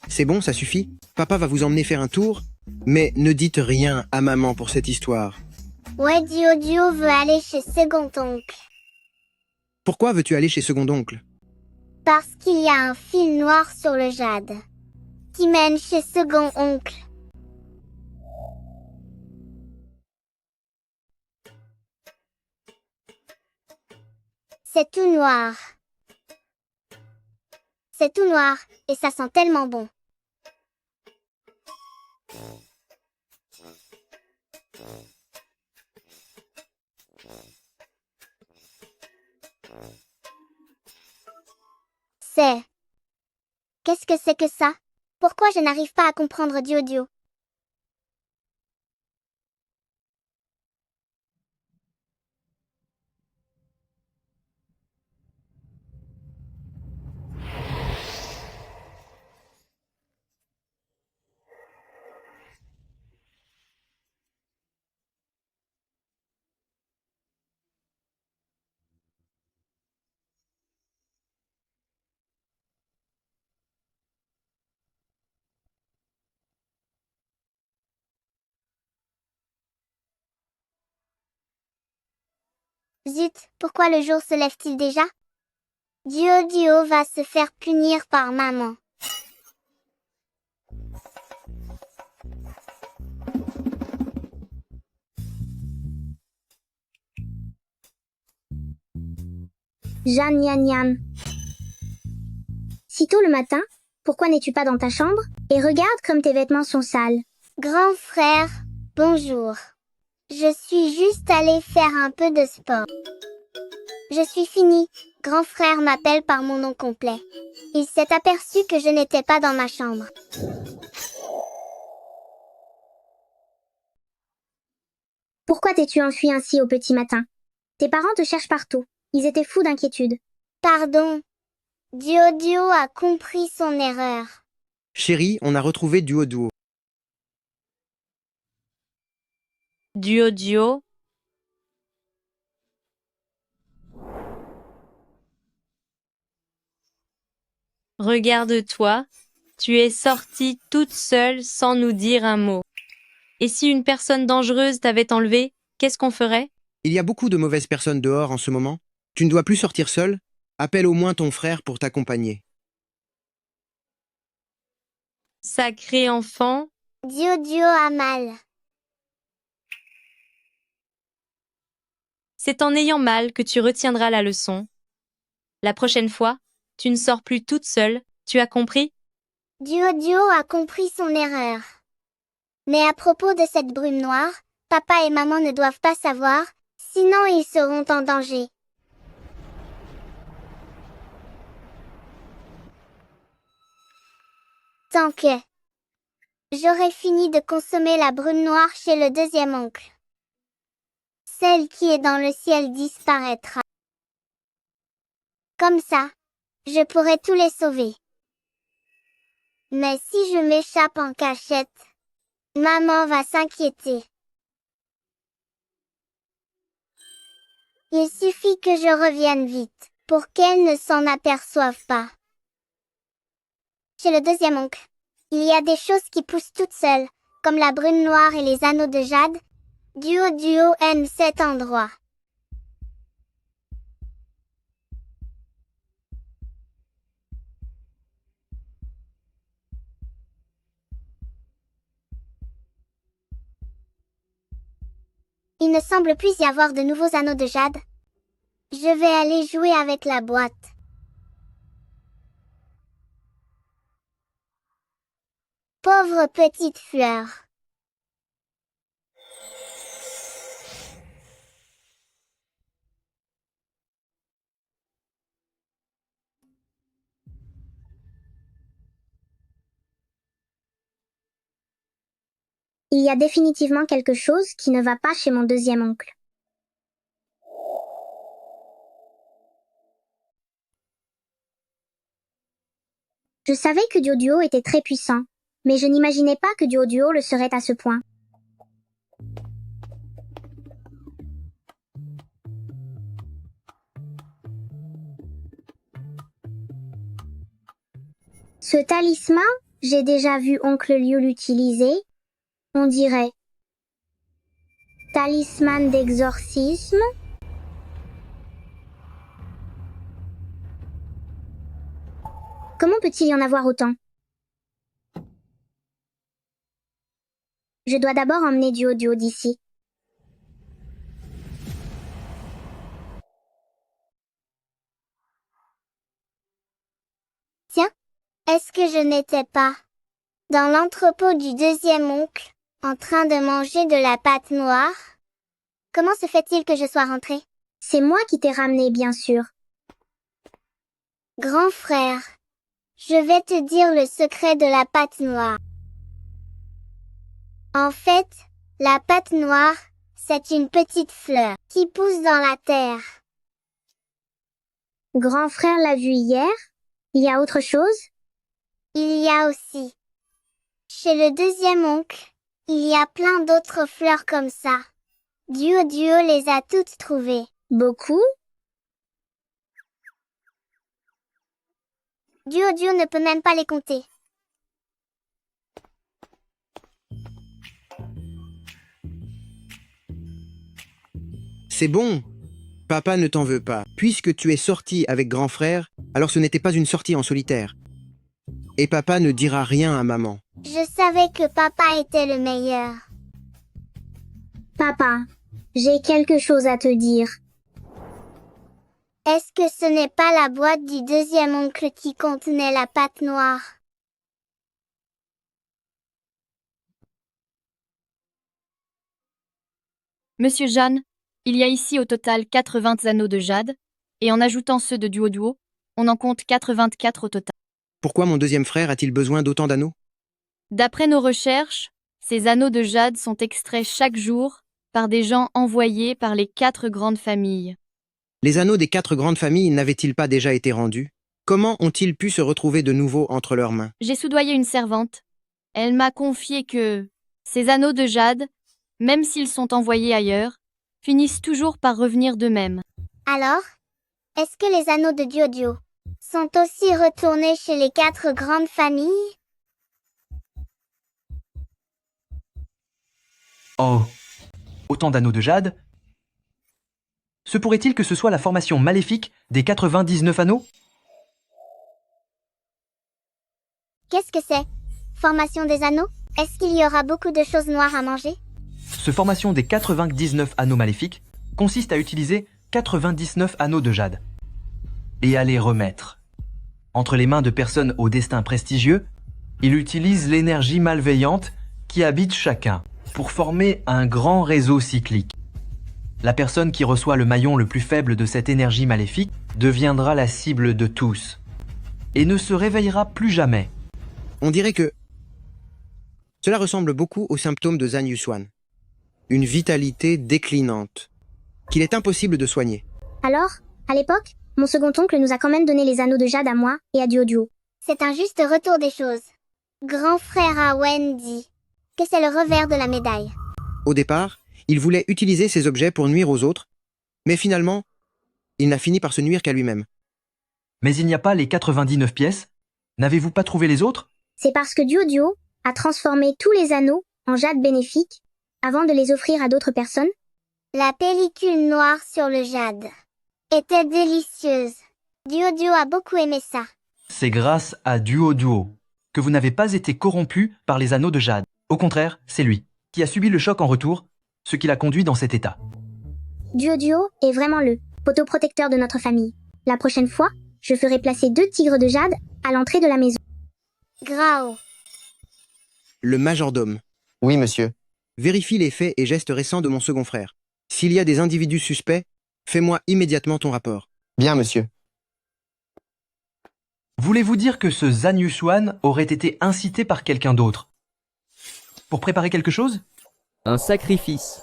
S4: C'est bon, ça suffit. Papa va vous emmener faire un tour, mais ne dites rien à maman pour cette histoire.
S3: Ouais, Duo veut aller chez second oncle.
S4: Pourquoi veux-tu aller chez second oncle?
S3: Parce qu'il y a un fil noir sur le jade qui mène chez second oncle. C'est tout noir. C'est tout noir, et ça sent tellement bon. Qu'est-ce que c'est que ça? Pourquoi je n'arrive pas à comprendre Duo? Zut, pourquoi le jour se lève-t-il déjà? Duo va se faire punir par maman.
S12: Jeanne Niam Niam. Si tôt le matin, pourquoi n'es-tu pas dans ta chambre? Et regarde comme tes vêtements sont sales.
S3: Grand frère, bonjour. Je suis juste allée faire un peu de sport. Je suis fini. Grand frère m'appelle par mon nom complet. Il s'est aperçu que je n'étais pas dans ma chambre.
S12: Pourquoi t'es-tu enfui ainsi au petit matin? Tes parents te cherchent partout. Ils étaient fous d'inquiétude.
S3: Pardon. Duo a compris son erreur.
S4: Chérie, on a retrouvé Duo.
S1: Duo. Regarde-toi, tu es sortie toute seule sans nous dire un mot. Et si une personne dangereuse t'avait enlevé, qu'est-ce qu'on ferait?
S4: Il y a beaucoup de mauvaises personnes dehors en ce moment. Tu ne dois plus sortir seul. Appelle au moins ton frère pour t'accompagner.
S1: Sacré enfant.
S3: Duo a mal.
S1: C'est en ayant mal que tu retiendras la leçon. La prochaine fois, tu ne sors plus toute seule, tu as compris?
S3: Duo a compris son erreur. Mais à propos de cette brume noire, papa et maman ne doivent pas savoir, sinon ils seront en danger. Tant que j'aurai fini de consommer la brume noire chez le deuxième oncle. Celle qui est dans le ciel disparaîtra. Comme ça, je pourrai tous les sauver. Mais si je m'échappe en cachette, maman va s'inquiéter. Il suffit que je revienne vite, pour qu'elle ne s'en aperçoive pas. Chez le deuxième oncle, il y a des choses qui poussent toutes seules, comme la brune noire et les anneaux de jade. Duo aime cet endroit. Il ne semble plus y avoir de nouveaux anneaux de jade. Je vais aller jouer avec la boîte. Pauvre petite fleur.
S12: Il y a définitivement quelque chose qui ne va pas chez mon deuxième oncle. Je savais que Duo était très puissant, mais je n'imaginais pas que Duo le serait à ce point. Ce talisman, j'ai déjà vu oncle Liu l'utiliser. On dirait talisman d'exorcisme. Comment peut-il y en avoir autant? Je dois d'abord emmener Duo d'ici.
S3: Tiens, est-ce que je n'étais pas dans l'entrepôt du deuxième oncle, en train de manger de la pâte noire? Comment se fait-il que je sois rentrée?
S12: C'est moi qui t'ai ramené, bien sûr.
S3: Grand frère, je vais te dire le secret de la pâte noire. En fait, la pâte noire, c'est une petite fleur qui pousse dans la terre.
S12: Grand frère l'a vu hier? Il y a autre chose?
S3: Il y a aussi. Chez le deuxième oncle, il y a plein d'autres fleurs comme ça. Duo les a toutes trouvées.
S12: Beaucoup?
S3: Duo ne peut même pas les compter.
S4: C'est bon. Papa ne t'en veut pas. Puisque tu es sorti avec grand frère, alors ce n'était pas une sortie en solitaire. Et papa ne dira rien à maman.
S3: Je savais que papa était le meilleur.
S12: Papa, j'ai quelque chose à te dire.
S3: Est-ce que ce n'est pas la boîte du deuxième oncle qui contenait la pâte noire?
S1: Monsieur Jeanne, il y a ici au total 80 anneaux de jade, et en ajoutant ceux de Duo, on en compte 84 au total.
S4: Pourquoi mon deuxième frère a-t-il besoin d'autant d'anneaux?
S1: D'après nos recherches, ces anneaux de jade sont extraits chaque jour par des gens envoyés par les 4 grandes familles.
S4: Les anneaux des 4 grandes familles n'avaient-ils pas déjà été rendus? Comment ont-ils pu se retrouver de nouveau entre leurs mains?
S1: J'ai soudoyé une servante. Elle m'a confié que ces anneaux de jade, même s'ils sont envoyés ailleurs, finissent toujours par revenir d'eux-mêmes.
S3: Alors, est-ce que les anneaux de Duo sont aussi retournés chez les 4 grandes familles?
S20: Oh, autant d'anneaux de jade? Se pourrait-il que ce soit la formation maléfique des 99 anneaux?
S3: Qu'est-ce que c'est? Formation des anneaux? Est-ce qu'il y aura beaucoup de choses noires à manger?
S20: Ce formation des 99 anneaux maléfiques consiste à utiliser 99 anneaux de jade et à les remettre. Entre les mains de personnes au destin prestigieux, il utilise l'énergie malveillante qui habite chacun pour former un grand réseau cyclique. La personne qui reçoit le maillon le plus faible de cette énergie maléfique deviendra la cible de tous et ne se réveillera plus jamais.
S4: On dirait que cela ressemble beaucoup aux symptômes de Zhan Yusuan. Une vitalité déclinante, qu'il est impossible de soigner.
S12: Alors, à l'époque, mon second oncle nous a quand même donné les anneaux de jade à moi et à Duo.
S3: C'est un juste retour des choses. Grand frère à Wendy, que c'est le revers de la médaille.
S4: Au départ, il voulait utiliser ces objets pour nuire aux autres, mais finalement, il n'a fini par se nuire qu'à lui-même.
S20: Mais il n'y a pas les 99 pièces? N'avez-vous pas trouvé les autres?
S12: C'est parce que Duo a transformé tous les anneaux en jade bénéfique avant de les offrir à d'autres personnes.
S3: La pellicule noire sur le jade était délicieuse. Duo a beaucoup aimé ça.
S20: C'est grâce à Duo que vous n'avez pas été corrompu par les anneaux de jade. Au contraire, c'est lui qui a subi le choc en retour, ce qui l'a conduit dans cet état.
S12: Duo est vraiment le poteau protecteur de notre famille. La prochaine fois, je ferai placer 2 tigres de jade à l'entrée de la maison.
S3: Grao.
S4: Le majordome.
S10: Oui, monsieur.
S4: Vérifie les faits et gestes récents de mon second frère. S'il y a des individus suspects, fais-moi immédiatement ton rapport.
S10: Bien, monsieur.
S20: Voulez-vous dire que ce Zhan Yusuan aurait été incité par quelqu'un d'autre? Pour préparer quelque chose?
S5: Un sacrifice.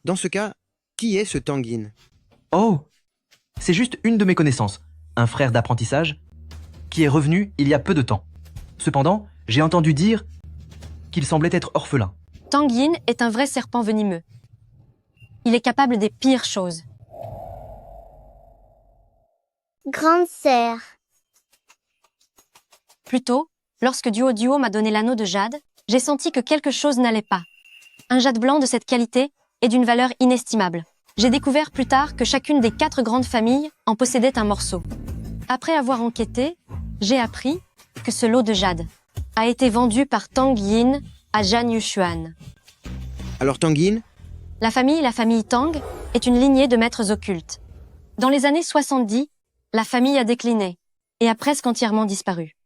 S4: Dans ce cas, qui est ce Tangin?
S20: Oh, c'est juste une de mes connaissances, un frère d'apprentissage, qui est revenu il y a peu de temps. Cependant, j'ai entendu dire qu'il semblait être orphelin.
S9: Tangin est un vrai serpent venimeux. Il est capable des pires choses.
S3: Grande sœur.
S9: Plus tôt, lorsque Duo m'a donné l'anneau de jade, j'ai senti que quelque chose n'allait pas. Un jade blanc de cette qualité est d'une valeur inestimable. J'ai découvert plus tard que chacune des 4 grandes familles en possédait un morceau. Après avoir enquêté, j'ai appris que ce lot de jade a été vendu par Tangin à Zhan Yusuan.
S4: Alors Tangin?
S9: La famille Tang, est une lignée de maîtres occultes. Dans les années 70, la famille a décliné et a presque entièrement disparu.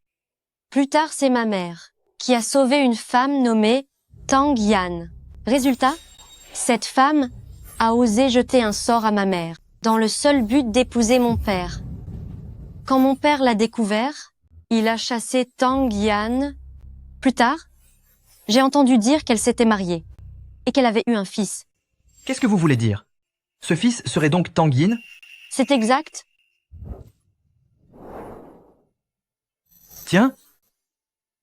S9: Plus tard, c'est ma mère qui a sauvé une femme nommée Tang Yan. Résultat, cette femme a osé jeter un sort à ma mère, dans le seul but d'épouser mon père. Quand mon père l'a découvert, il a chassé Tang Yan. Plus tard, j'ai entendu dire qu'elle s'était mariée et qu'elle avait eu un fils.
S20: Qu'est-ce que vous voulez dire? Ce fils serait donc Tangin?
S9: C'est exact.
S20: Tiens,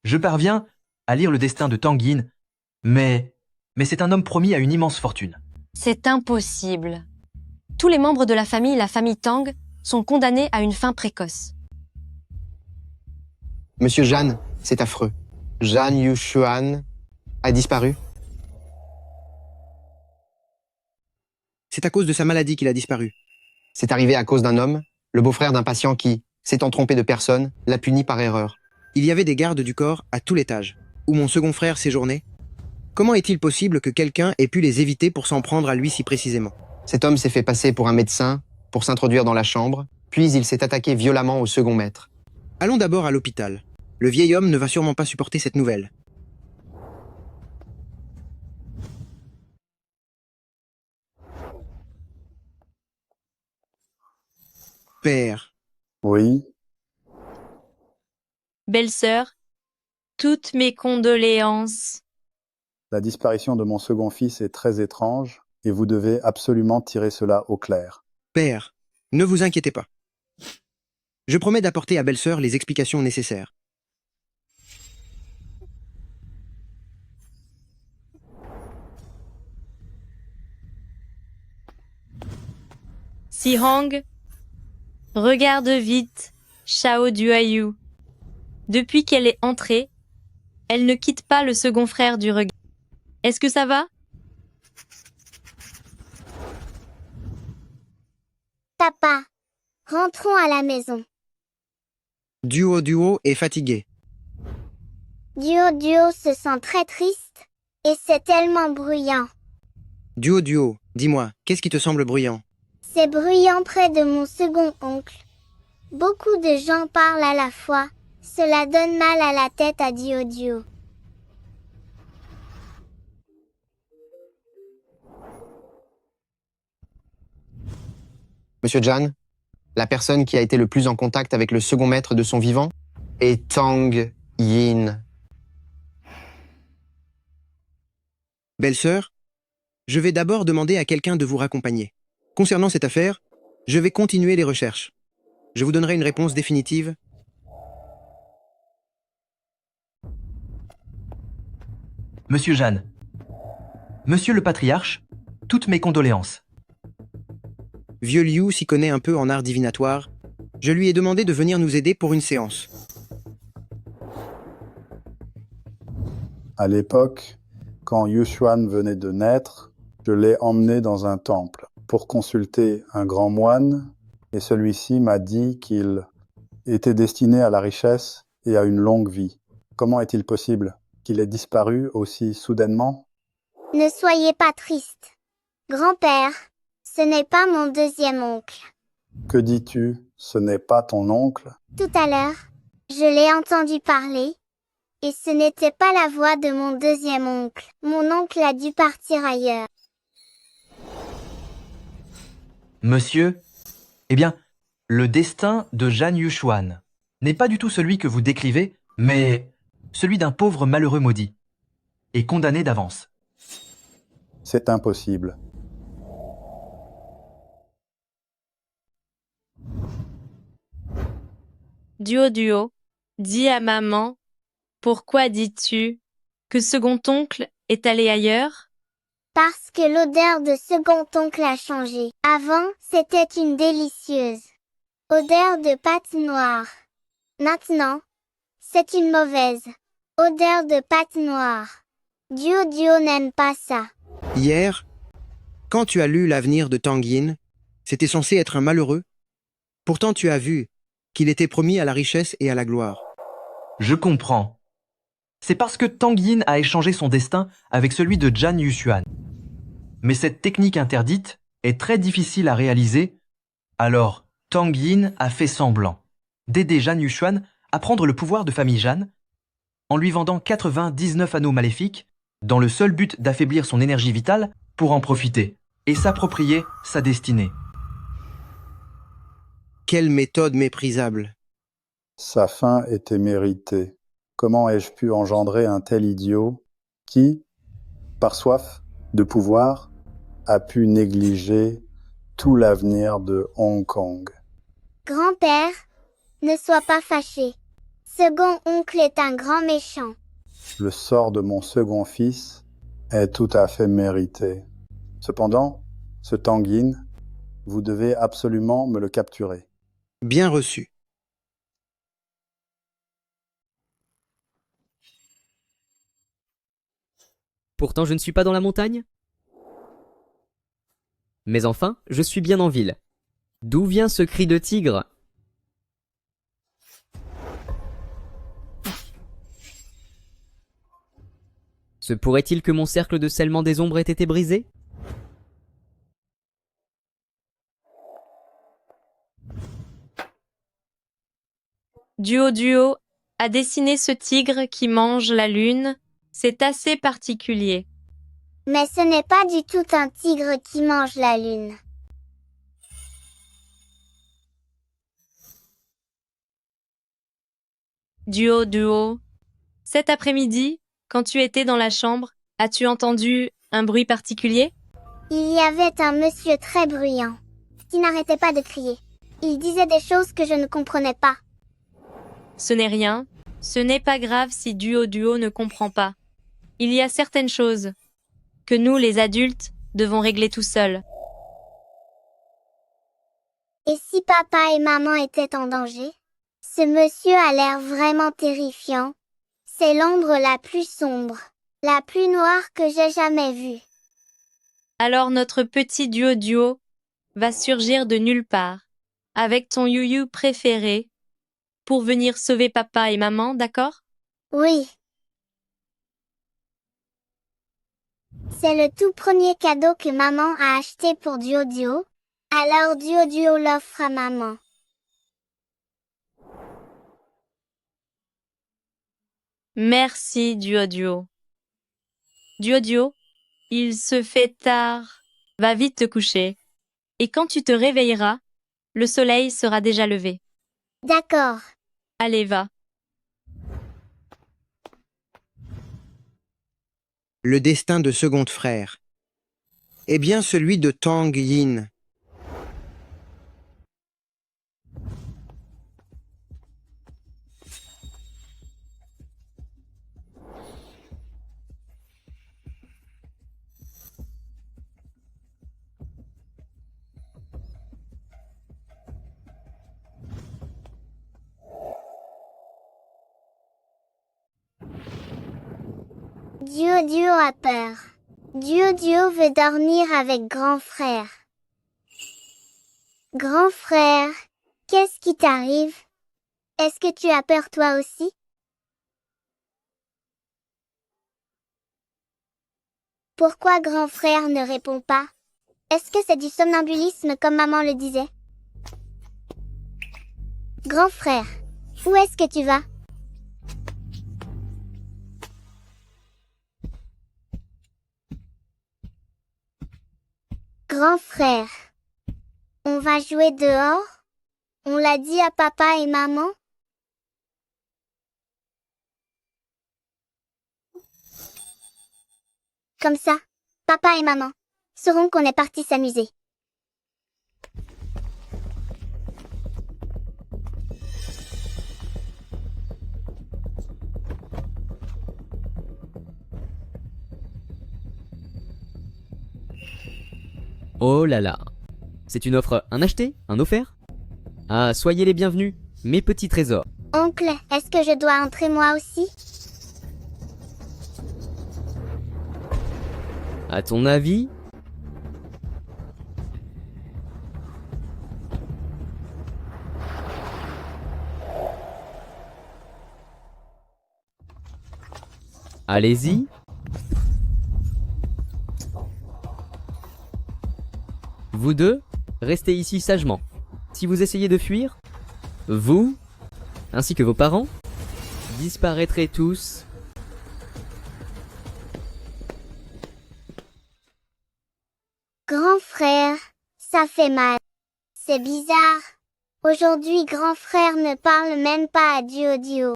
S20: je parviens à lire le destin de Tangin, mais c'est un homme promis à une immense fortune.
S9: C'est impossible. Tous les membres de la famille Tang, sont condamnés à une fin précoce.
S10: Monsieur Jeanne, c'est affreux. Zhan Yusuan a disparu.
S4: C'est à cause de sa maladie qu'il a disparu.
S10: C'est arrivé à cause d'un homme, le beau-frère d'un patient qui, s'étant trompé de personne, l'a puni par erreur.
S4: Il y avait des gardes du corps à tout l'étage, où mon second frère séjournait. Comment est-il possible que quelqu'un ait pu les éviter pour s'en prendre à lui si précisément?
S10: Cet homme s'est fait passer pour un médecin, pour s'introduire dans la chambre, puis il s'est attaqué violemment au second maître.
S4: Allons d'abord à l'hôpital. Le vieil homme ne va sûrement pas supporter cette nouvelle. Père.
S8: Oui,
S1: Belle-sœur, toutes mes condoléances.
S8: la disparition de mon second fils est très étrange et vous devez absolument tirer cela au clair.
S4: Père, ne vous inquiétez pas. Je promets d'apporter à belle-sœur les explications nécessaires.
S1: Si Hang, regarde vite Shao Duayu. Depuis qu'elle est entrée, elle ne quitte pas le second frère du regard. Est-ce que ça va?
S3: Papa, rentrons à la maison.
S4: Duo est fatigué.
S3: Duo se sent très triste, et c'est tellement bruyant.
S4: Duo, dis-moi, qu'est-ce qui te semble bruyant?
S3: C'est bruyant près de mon second oncle. Beaucoup de gens parlent à la fois. Cela donne mal à la tête à Duo.
S10: Monsieur Jan, la personne qui a été le plus en contact avec le second maître de son vivant est Tang Yin.
S4: Belle-sœur, je vais d'abord demander à quelqu'un de vous raccompagner. Concernant cette affaire, je vais continuer les recherches. Je vous donnerai une réponse définitive.
S20: Monsieur Jeanne, Monsieur le patriarche, toutes mes condoléances.
S4: Vieux Liu s'y connaît un peu en art divinatoire. Je lui ai demandé de venir nous aider pour une séance.
S8: À l'époque, quand Yushuan venait de naître, je l'ai emmené dans un temple pour consulter un grand moine et celui-ci m'a dit qu'il était destiné à la richesse et à une longue vie. Comment est-il possible qu'il ait disparu aussi soudainement?
S3: Ne soyez pas triste. Grand-père, ce n'est pas mon deuxième oncle.
S8: Que dis-tu? Ce n'est pas ton oncle?
S3: Tout à l'heure, je l'ai entendu parler, et ce n'était pas la voix de mon deuxième oncle. Mon oncle a dû partir ailleurs.
S20: Monsieur, eh bien, le destin de Jeanne Yushuan n'est pas du tout celui que vous décrivez, mais celui d'un pauvre malheureux maudit, et condamné d'avance.
S8: C'est impossible.
S1: Duo, dis à maman, pourquoi dis-tu que second oncle est allé ailleurs?
S3: Parce que l'odeur de second oncle a changé. Avant, c'était une délicieuse odeur de pâte noire. Maintenant, c'est une mauvaise odeur de pâte noire. Duo n'aime pas ça.
S4: Hier, quand tu as lu l'avenir de Tang Yin, c'était censé être un malheureux. Pourtant tu as vu qu'il était promis à la richesse et à la gloire.
S20: Je comprends. C'est parce que Tang Yin a échangé son destin avec celui de Jan Yushuan. Mais cette technique interdite est très difficile à réaliser, alors Tang Yin a fait semblant d'aider Jan Yushuan à prendre le pouvoir de famille Jan en lui vendant 99 anneaux maléfiques dans le seul but d'affaiblir son énergie vitale pour en profiter et s'approprier sa destinée.
S4: Quelle méthode méprisable!
S8: Sa fin était méritée. Comment ai-je pu engendrer un tel idiot qui, par soif de pouvoir, a pu négliger tout l'avenir de Hong Kong?
S3: Grand-père, ne sois pas fâché. Second oncle est un grand méchant.
S8: Le sort de mon second fils est tout à fait mérité. Cependant, ce Tang Yin, vous devez absolument me le capturer.
S4: Bien reçu.
S5: Pourtant je ne suis pas dans la montagne? Mais enfin, je suis bien en ville. D'où vient ce cri de tigre? Se pourrait-il que mon cercle de scellement des ombres ait été brisé?
S1: Duo a dessiné ce tigre qui mange la lune. C'est assez particulier.
S3: Mais ce n'est pas du tout un tigre qui mange la lune.
S1: Duo, cet après-midi, quand tu étais dans la chambre, as-tu entendu un bruit particulier?
S3: Il y avait un monsieur très bruyant, qui n'arrêtait pas de crier. Il disait des choses que je ne comprenais pas.
S1: Ce n'est rien. Ce n'est pas grave si Duo ne comprend pas. Il y a certaines choses que nous, les adultes, devons régler tout seuls.
S3: Et si papa et maman étaient en danger? Ce monsieur a l'air vraiment terrifiant. C'est l'ombre la plus sombre, la plus noire que j'ai jamais vue.
S1: Alors notre petit Duo va surgir de nulle part, avec ton you préféré, pour venir sauver papa et maman, d'accord?
S3: Oui. C'est le tout premier cadeau que maman a acheté pour Duo. Alors Duo l'offre à maman.
S1: Merci Duo. Duo, il se fait tard. Va vite te coucher. Et quand tu te réveilleras, le soleil sera déjà levé.
S3: D'accord.
S1: Allez, va.
S4: Le destin de second frère. Eh bien celui de Tang Yin.
S3: Duo a peur. Duo veut dormir avec grand frère. Grand frère, qu'est-ce qui t'arrive? Est-ce que tu as peur toi aussi? Pourquoi grand frère ne répond pas? Est-ce que c'est du somnambulisme comme maman le disait? Grand frère, où est-ce que tu vas? Grand frère, on va jouer dehors? On l'a dit à papa et maman? Comme ça, papa et maman sauront qu'on est parti s'amuser.
S5: Oh là là. C'est une offre, un acheté, un offert? Ah, soyez les bienvenus, mes petits trésors.
S3: Oncle, est-ce que je dois entrer moi aussi?
S5: À ton avis? Allez-y. Vous deux, restez ici sagement. Si vous essayez de fuir, vous, ainsi que vos parents, disparaîtrez tous.
S3: Grand frère, ça fait mal. C'est bizarre. Aujourd'hui, grand frère ne parle même pas à Duo.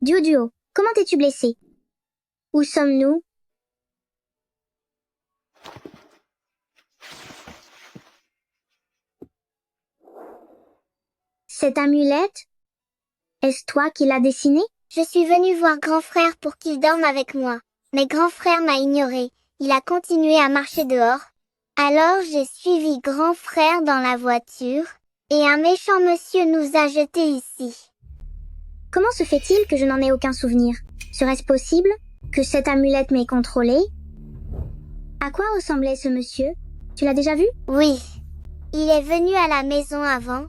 S12: Duo, comment t'es-tu blessé? Où sommes-nous? Cette amulette, est-ce toi qui l'as dessinée?
S3: Je suis venue voir grand frère pour qu'il dorme avec moi. Mais grand frère m'a ignoré. Il a continué à marcher dehors. Alors j'ai suivi grand frère dans la voiture, et un méchant monsieur nous a jetés ici.
S12: Comment se fait-il que je n'en ai aucun souvenir? Serait-ce possible que cette amulette m'ait contrôlé? À quoi ressemblait ce monsieur? Tu l'as déjà vu?
S3: Oui. Il est venu à la maison avant.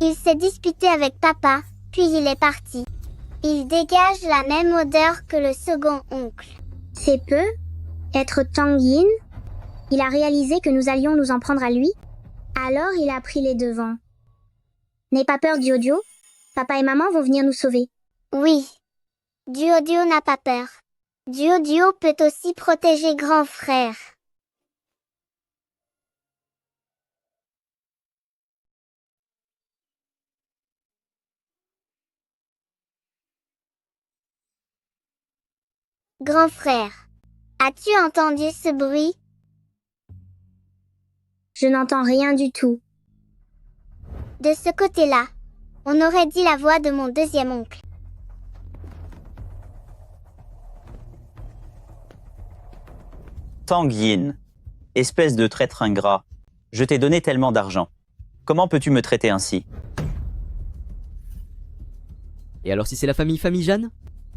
S3: Il s'est disputé avec papa, puis il est parti. Il dégage la même odeur que le second oncle.
S12: C'est peu. Être Tang Yin. Il a réalisé que nous allions nous en prendre à lui. Alors il a pris les devants. N'aie pas peur, Duoduo. Papa et maman vont venir nous sauver.
S3: Oui. Duoduo n'a pas peur. Duoduo peut aussi protéger grand frère. Grand frère, as-tu entendu ce bruit?
S12: Je n'entends rien du tout.
S3: De ce côté-là, on aurait dit la voix de mon deuxième oncle.
S6: Tang Yin, espèce de traître ingrat, je t'ai donné tellement d'argent. Comment peux-tu me traiter ainsi?
S5: Et alors si c'est la famille Jeanne?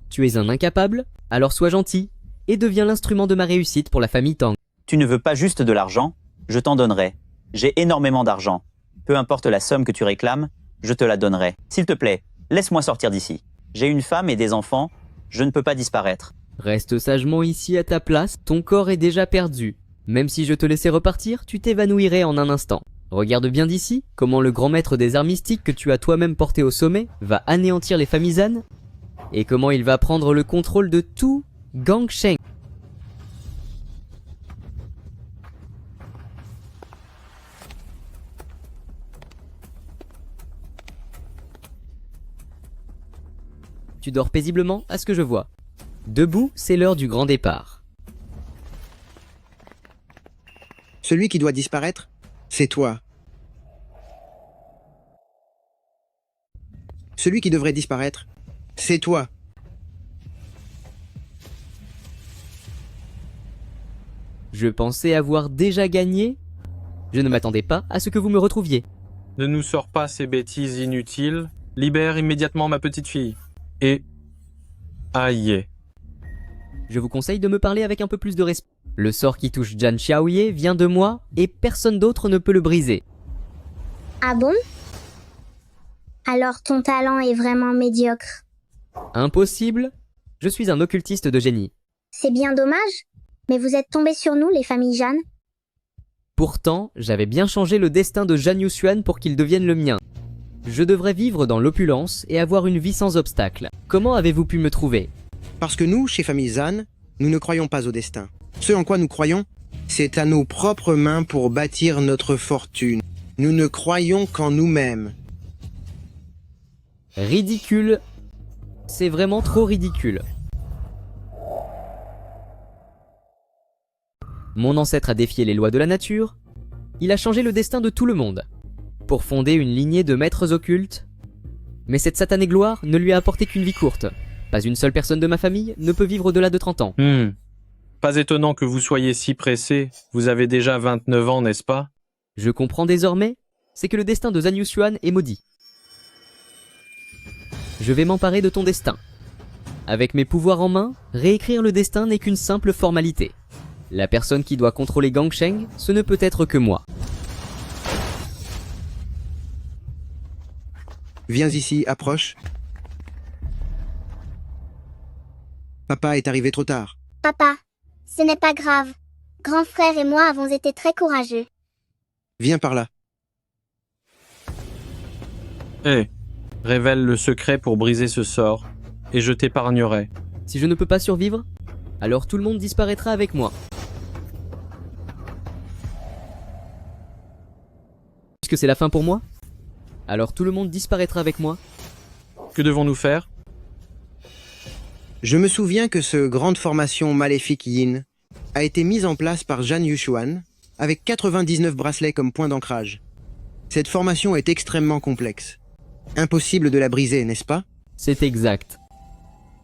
S5: Tu es un incapable? Alors sois gentil, et deviens l'instrument de ma réussite pour la famille Tang.
S6: Tu ne veux pas juste de l'argent? Je t'en donnerai. J'ai énormément d'argent. Peu importe la somme que tu réclames, je te la donnerai. S'il te plaît, laisse-moi sortir d'ici. J'ai une femme et des enfants, je ne peux pas disparaître.
S5: Reste sagement ici à ta place, ton corps est déjà perdu. Même si je te laissais repartir, tu t'évanouirais en un instant. Regarde bien d'ici, comment le grand maître des arts mystiques que tu as toi-même porté au sommet va anéantir les familles Han, et comment il va prendre le contrôle de tout Gangsheng. Tu dors paisiblement à ce que je vois. Debout, c'est l'heure du grand départ.
S4: Celui qui doit disparaître, c'est toi. Celui qui devrait disparaître, c'est toi.
S5: Je pensais avoir déjà gagné. Je ne m'attendais pas à ce que vous me retrouviez.
S17: Ne nous sors pas ces bêtises inutiles. Libère immédiatement ma petite fille. Et... aïe.
S5: Je vous conseille de me parler avec un peu plus de respect. Le sort qui touche Zhan Xiaoye vient de moi et personne d'autre ne peut le briser.
S12: Ah bon? Alors ton talent est vraiment médiocre.
S5: Impossible? Je suis un occultiste de génie.
S12: C'est bien dommage, mais vous êtes tombés sur nous, les familles Jeanne.
S5: Pourtant, j'avais bien changé le destin de Zhan Yuxuan pour qu'il devienne le mien. Je devrais vivre dans l'opulence et avoir une vie sans obstacle. Comment avez-vous pu me trouver?
S4: Parce que nous, chez famille Zhan, nous ne croyons pas au destin. Ce en quoi nous croyons, c'est à nos propres mains pour bâtir notre fortune. Nous ne croyons qu'en nous-mêmes.
S5: Ridicule. C'est vraiment trop ridicule. Mon ancêtre a défié les lois de la nature. Il a changé le destin de tout le monde. Pour fonder une lignée de maîtres occultes. Mais cette satanée gloire ne lui a apporté qu'une vie courte. Pas une seule personne de ma famille ne peut vivre au-delà de 30 ans.
S17: Pas étonnant que vous soyez si pressé. Vous avez déjà 29 ans, n'est-ce pas?
S5: Je comprends désormais, c'est que le destin de Zhan Yuxuan est maudit. Je vais m'emparer de ton destin. Avec mes pouvoirs en main, réécrire le destin n'est qu'une simple formalité. La personne qui doit contrôler Gangsheng, ce ne peut être que moi.
S4: Viens ici, approche. Papa est arrivé trop tard.
S3: Papa, ce n'est pas grave. Grand frère et moi avons été très courageux.
S4: Viens par là.
S17: Hé, révèle le secret pour briser ce sort, et je t'épargnerai.
S5: Si je ne peux pas survivre, alors tout le monde disparaîtra avec moi. Puisque c'est la fin pour moi, alors tout le monde disparaîtra avec moi.
S17: Que devons-nous faire?
S4: Je me souviens que ce grande formation maléfique Yin a été mise en place par Zhan Yuxuan avec 99 bracelets comme point d'ancrage. Cette formation est extrêmement complexe. Impossible de la briser, n'est-ce pas?
S5: C'est exact.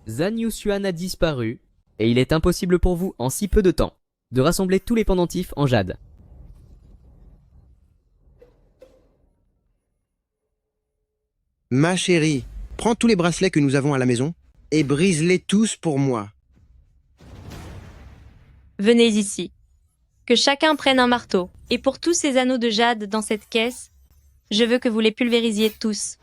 S5: Zhan Yuxuan a disparu, et il est impossible pour vous, en si peu de temps, de rassembler tous les pendentifs en jade.
S4: Ma chérie, prends tous les bracelets que nous avons à la maison et brise-les tous pour moi.
S1: Venez ici. Que chacun prenne un marteau. Et pour tous ces anneaux de jade dans cette caisse, je veux que vous les pulvérisiez tous.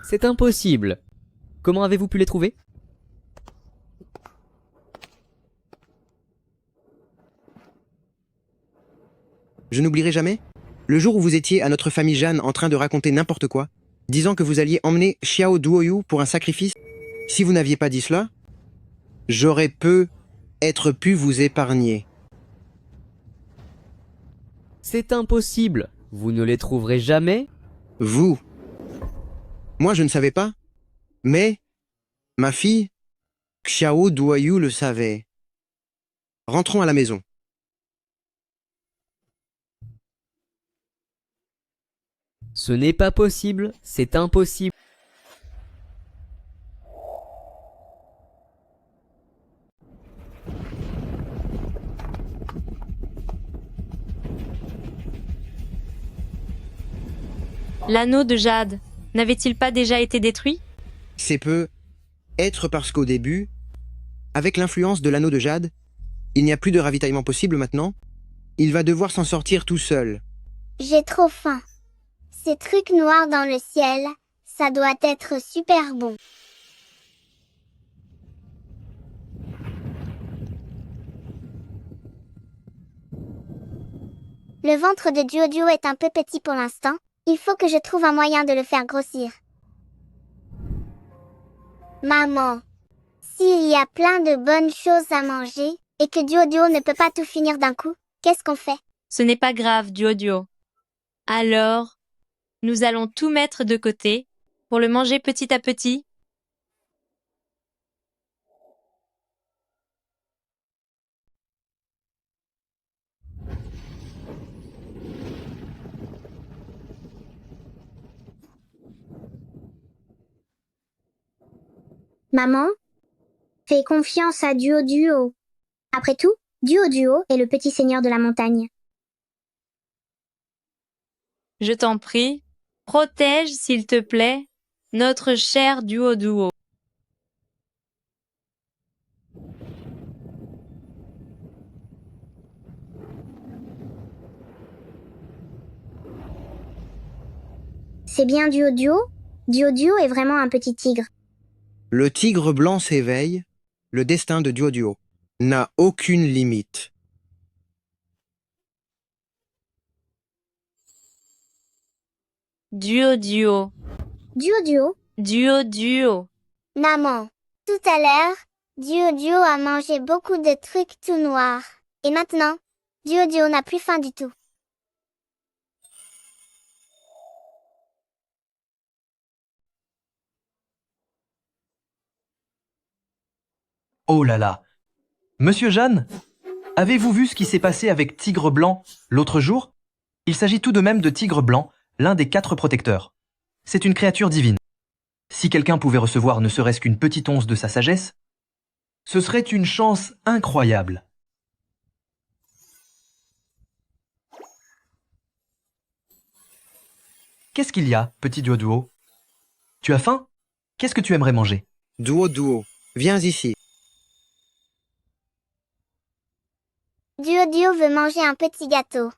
S5: C'est impossible. Comment avez-vous pu les trouver?
S4: Je n'oublierai jamais le jour où vous étiez à notre famille Jeanne en train de raconter n'importe quoi, disant que vous alliez emmener Xiao Duoyu pour un sacrifice. Si vous n'aviez pas dit cela, j'aurais pu vous épargner.
S5: C'est impossible. Vous ne les trouverez jamais?
S4: Vous. Moi, je ne savais pas. Mais ma fille, Xiao Duoyu, le savait. Rentrons à la maison.
S5: Ce n'est pas possible, c'est impossible.
S1: L'anneau de jade n'avait-il pas déjà été détruit?
S4: C'est peut-être parce qu'au début, avec l'influence de l'anneau de jade, il n'y a plus de ravitaillement possible maintenant. Il va devoir s'en sortir tout seul.
S3: J'ai trop faim. Ces trucs noirs dans le ciel, ça doit être super bon. Le ventre de Duoduo est un peu petit pour l'instant. Il faut que je trouve un moyen de le faire grossir. Maman, s'il y a plein de bonnes choses à manger, et que Duoduo ne peut pas tout finir d'un coup, qu'est-ce qu'on fait?
S1: Ce n'est pas grave, Duoduo. Alors, nous allons tout mettre de côté pour le manger petit à petit.
S12: Maman, fais confiance à Duoduo. Après tout, Duoduo est le petit seigneur de la montagne.
S1: Je t'en prie, protège, s'il te plaît, notre cher Duoduo.
S12: C'est bien Duoduo? Duoduo est vraiment un petit tigre.
S4: Le tigre blanc s'éveille. Le destin de Duoduo n'a aucune limite.
S1: Duoduo.
S12: Duoduo?
S1: Duoduo.
S3: Maman, tout à l'heure, Duoduo a mangé beaucoup de trucs tout noirs. Et maintenant, Duoduo n'a plus faim du tout.
S20: Oh là là. Monsieur Jeanne, avez-vous vu ce qui s'est passé avec Tigre Blanc l'autre jour? Il s'agit tout de même de Tigre Blanc, l'un des 4 protecteurs. C'est une créature divine. Si quelqu'un pouvait recevoir ne serait-ce qu'une petite once de sa sagesse, ce serait une chance incroyable. Qu'est-ce qu'il y a, petit Duoduo? Tu as faim? Qu'est-ce que tu aimerais manger?
S4: Duoduo, viens ici.
S3: Duoduo veut manger un petit gâteau.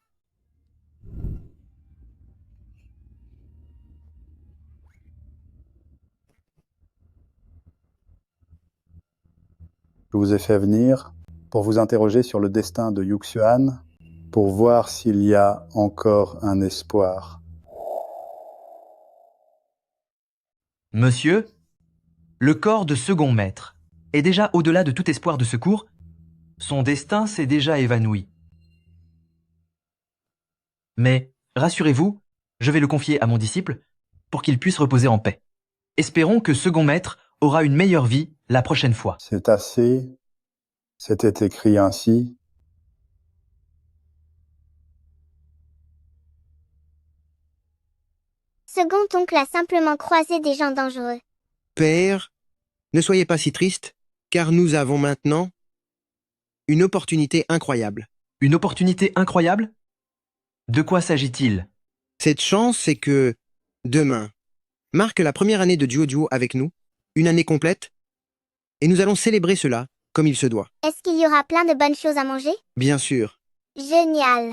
S8: Je vous ai fait venir pour vous interroger sur le destin de Yuxuan, pour voir s'il y a encore un espoir.
S20: Monsieur, le corps de second maître est déjà au-delà de tout espoir de secours. Son destin s'est déjà évanoui. Mais, rassurez-vous, je vais le confier à mon disciple pour qu'il puisse reposer en paix. Espérons que second maître aura une meilleure vie la prochaine fois.
S8: C'est assez. C'était écrit ainsi.
S3: Second oncle a simplement croisé des gens dangereux.
S4: Père, ne soyez pas si triste, car nous avons maintenant Une opportunité incroyable.
S20: Une opportunité incroyable? De quoi s'agit-il?
S4: Cette chance, c'est que, demain, marque la première année de Duo avec nous, une année complète, et nous allons célébrer cela comme il se doit.
S12: Est-ce qu'il y aura plein de bonnes choses à manger?
S4: Bien sûr.
S12: Génial.